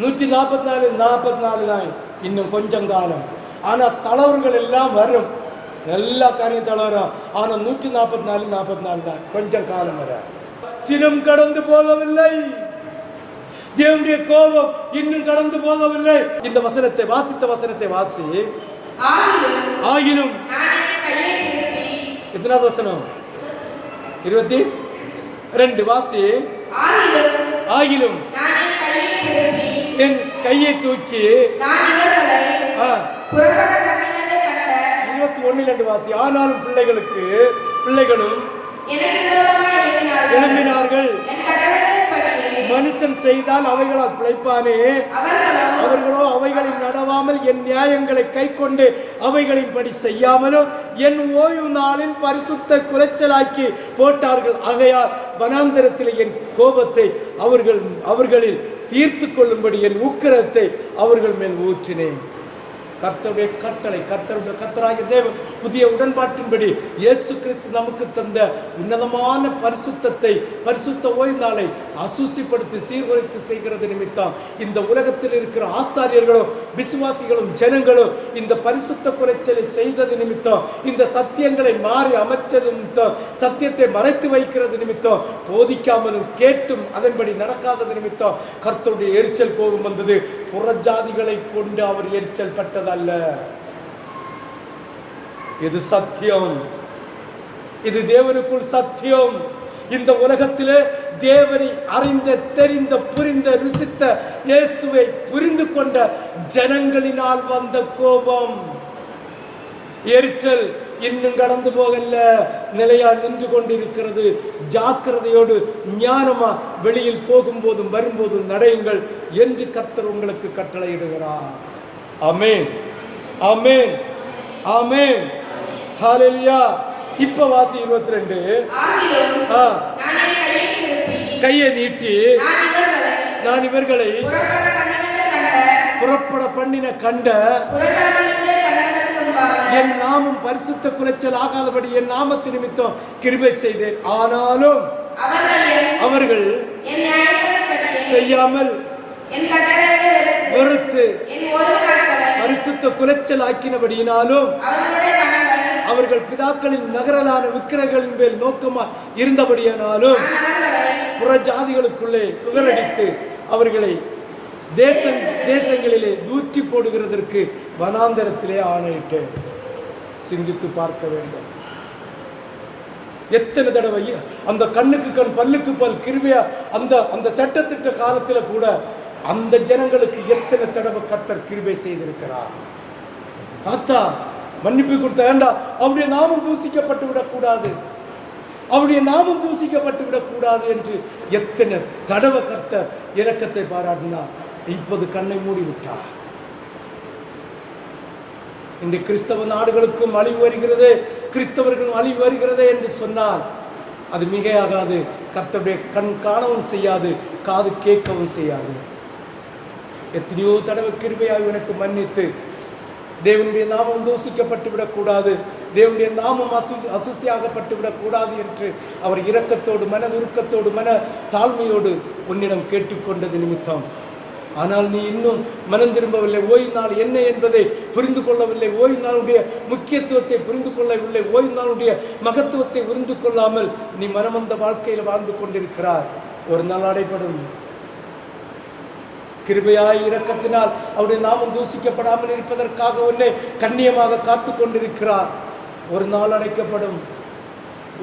144 தான் இன்னும் கொஞ்சம் காலம். ஆனா தளவர்கள் எல்லாம் வரும், எல்லா காரியம் தளரும். ஆனா 144 தான் கொஞ்சம் காலம் வர. சினம் கடந்து போகவில்லை, தேவனுடைய கோபம் இன்னும் கடந்து போகவில்லை. இந்த வசனத்தை வாசித்த வசனத்தை வாசி. ஆகிலும் எத்தனாவது வசனம்? 22 வாசி. ஆகிலும் என் கையை தூக்கி 21 வாசி. ஆனாலும் பிள்ளைகளும் எழும்பினார்கள். மனுஷன் செய்தால் அவைகளால் பிழைப்பானே, அவர்களோ அவைகளில் நடவாமல் என் நியாயங்களை கை கொண்டு அவைகளின்படி செய்யாமலும் என் ஓய்வு நாளின் பரிசுத்த குலைச்சலாக்கி போட்டார்கள். ஆகையால் வனாந்தரத்தில் என் கோபத்தை அவர்களில் தீர்த்து கொள்ளும்படி என் உக்கிரத்தை அவர்கள் மேல் ஊற்றினேன். கர்த்தருடைய கட்டளை, கர்த்தராகிய தேவன் புதிய உடன்பாட்டின்படி இயேசு கிறிஸ்து நமக்கு தந்த உன்னதமான பரிசுத்தத்தை, பரிசுத்த ஓய்வு நாளை அசூசிப்படுத்தி சீர்குலைத்து செய்கிறது நிமித்தம் இந்த உலகத்தில் இருக்கிற ஆசாரியர்களும் விசுவாசிகளும் ஜனங்களும் இந்த பரிசுத்த குலைச்சலை செய்தது நிமித்தம், இந்த சத்தியங்களை மாறி அமைச்சது நிமித்தம், சத்தியத்தை மறைத்து வைக்கிறது நிமித்தம், போதிக்காமலும் கேட்டும் அதன்படி நடக்காதது நிமித்தம் கர்த்தருடைய எரிச்சல் கோபம் வந்தது. புறஜாதிகளை கொண்டு அவர் எரிச்சல் பட்டதல்ல, இது சத்தியம், இது தேவனுக்குள் சத்தியம். இந்த உலகத்திலே தேவனை அறிந்த, தெரிந்த, புரிந்த, ருசித்த, இயேசுவை புரிந்து கொண்ட ஜனங்களினால் வந்த கோபம், எரிச்சல் இன்னும் கடந்து போகல, நிலையா நின்று கொண்டிருக்கிறது. ஜாக்கிரதையோடு ஞானமா வெளியில் போகும்போதும் வரும்போதும் நடையுங்கள் என்று கர்த்தர் உங்களுக்கு கட்டளையிடுகிறார். ஆமென், ஆமென், ஆமென், ஹல்லேலூயா. இப்ப வாசி 22. கையை நீட்டி நான் இவர்களை புறப்பட பண்ணின கண்ட என் நாமம் பரிசுத்த குலைச்சல் ஆகாதபடி என் நாமத்து நிமித்தம் கிருபை செய்தேன். ஆனாலும் அவர்கள் செய்யாமல் வெறுத்து பரிசுத்த குலைச்சல் ஆக்கினபடியினாலும் அவர்கள் பிதாக்களின் நகரலான விக்கிரகங்களின் மேல் நோக்கமா இருந்தபடியானாலும் புறஜாதிகளுக்குள்ளே சுவரடித்து அவர்களை தேசங்களிலே தூற்றி போடுகிறதற்கு வனாந்தரத்திலே ஆணையிட்டு சிந்தித்து பார்க்க வேண்டும். எத்தனை தடவை அந்த கண்ணுக்கு கண் பல்லுக்கு பல் கிருபையா அந்த சட்டத்திட்ட காலத்துல கூட அந்த ஜனங்களுக்கு எத்தனை தடவை கர்த்தர் கிருபை செய்திருக்கிறார். பார்த்தா மன்னிப்பு கொடுத்த வேண்டாம், அவருடைய நாமம் தூசிக்கப்பட்டு விடக்கூடாது, அவருடைய நாமம் தூசிக்கப்பட்டு விடக்கூடாது என்று எத்தனை தடவை கர்த்தர் இரக்கத்தை பாராட்டினார். இப்போது கண்ணை மூடி விட்டார். இந்த கிறிஸ்தவ நாடுகளுக்கும் அழிவு வருகிறது, கிறிஸ்தவர்களும் அழிவு வருகிறது என்று சொன்னால் அது மிகையாகாது. கர்த்தருடைய கண் காணவும் செய்யாது, காது கேட்கவும் செய்யாது. எத்தனையோ தடவை கிருபையாக எனக்கு மன்னித்து தேவனுடைய நாமம் தூசிக்கப்பட்டு விடக்கூடாது, தேவனுடைய நாமம் அசுசியாகப்பட்டு விடக்கூடாது என்று அவர் இரக்கத்தோடு மன உருக்கத்தோடு மன தாழ்மையோடு உன்னிடம் கேட்டுக்கொண்டது நிமித்தம். ஆனால் நீ இன்னும் மனம் திரும்பவில்லை, ஓய்வு நாள் என்ன என்பதை புரிந்து கொள்ளவில்லை, ஓய்வு நாளுடைய முக்கியத்துவத்தை புரிந்து கொள்ளவில்லை, ஓய்வு நாளுடைய மகத்துவத்தை புரிந்து கொள்ளாமல் நீ மனமந்த வாழ்க்கையில் வாழ்ந்து கொண்டிருக்கிறார். ஒரு நாள் அடைபடும். கிருபையாய் இரக்கத்தினால் அவருடைய நாமம் தூசிக்கப்படாமல் இருப்பதற்காக உன்னை கண்ணியமாக காத்து கொண்டிருக்கிறார். ஒரு நாள் அடைக்கப்படும்,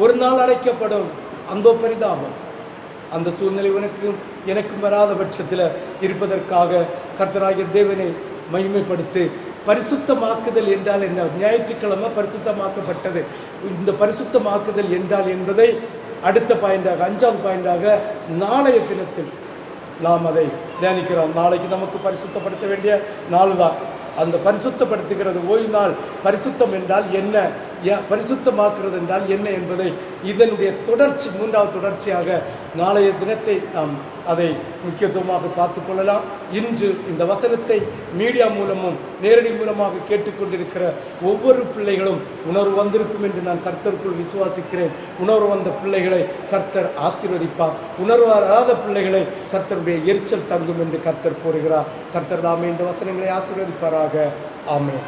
ஒரு நாள் அடைக்கப்படும். அந்த பரிதாபம் அந்த சூழ்நிலை உனக்கும் எனக்கும் வராத பட்சத்தில் இருப்பதற்காக கர்த்தராகிய தேவனை மகிமைப்படுத்தி பரிசுத்தமாக்குதல் என்றால் என்ன? ஞாயிற்றுக்கிழமை பரிசுத்தமாக்கப்பட்டது. இந்த பரிசுத்தமாக்குதல் என்றால் என்பதை அடுத்த பாயிண்டாக 5வது பாயிண்டாக நாளைய தினத்தில் நாம் அதை தியானிக்கிறோம். நாளைக்கு நமக்கு பரிசுத்தப்படுத்த வேண்டிய நாள் தான். அந்த பரிசுத்தப்படுத்துகிறது ஓய்வு நாள். பரிசுத்தம் என்றால் என்ன, பரிசுத்தமாக்குறது என்றால் என்ன என்பதை இதனுடைய தொடர்ச்சி 3வது தொடர்ச்சியாக நாளைய தினத்தை நாம் அதை முக்கியத்துவமாக பார்த்து கொள்ளலாம். இன்று இந்த வசனத்தை மீடியா மூலமும் நேரடி மூலமாக கேட்டுக்கொண்டிருக்கிற ஒவ்வொரு பிள்ளைகளும் உணர்வு வந்திருக்கும் என்று நான் கர்த்தருக்குள் விசுவாசிக்கிறேன். உணர்வு வந்த பிள்ளைகளை கர்த்தர் ஆசீர்வதிப்பார், உணர்வு வராத பிள்ளைகளை கர்த்தருடைய எரிச்சல் தங்கும் என்று கர்த்தர் கூறுகிறார். கர்த்தர் தாமே இந்த வசனங்களை ஆசீர்வதிப்பாராக. ஆமென்.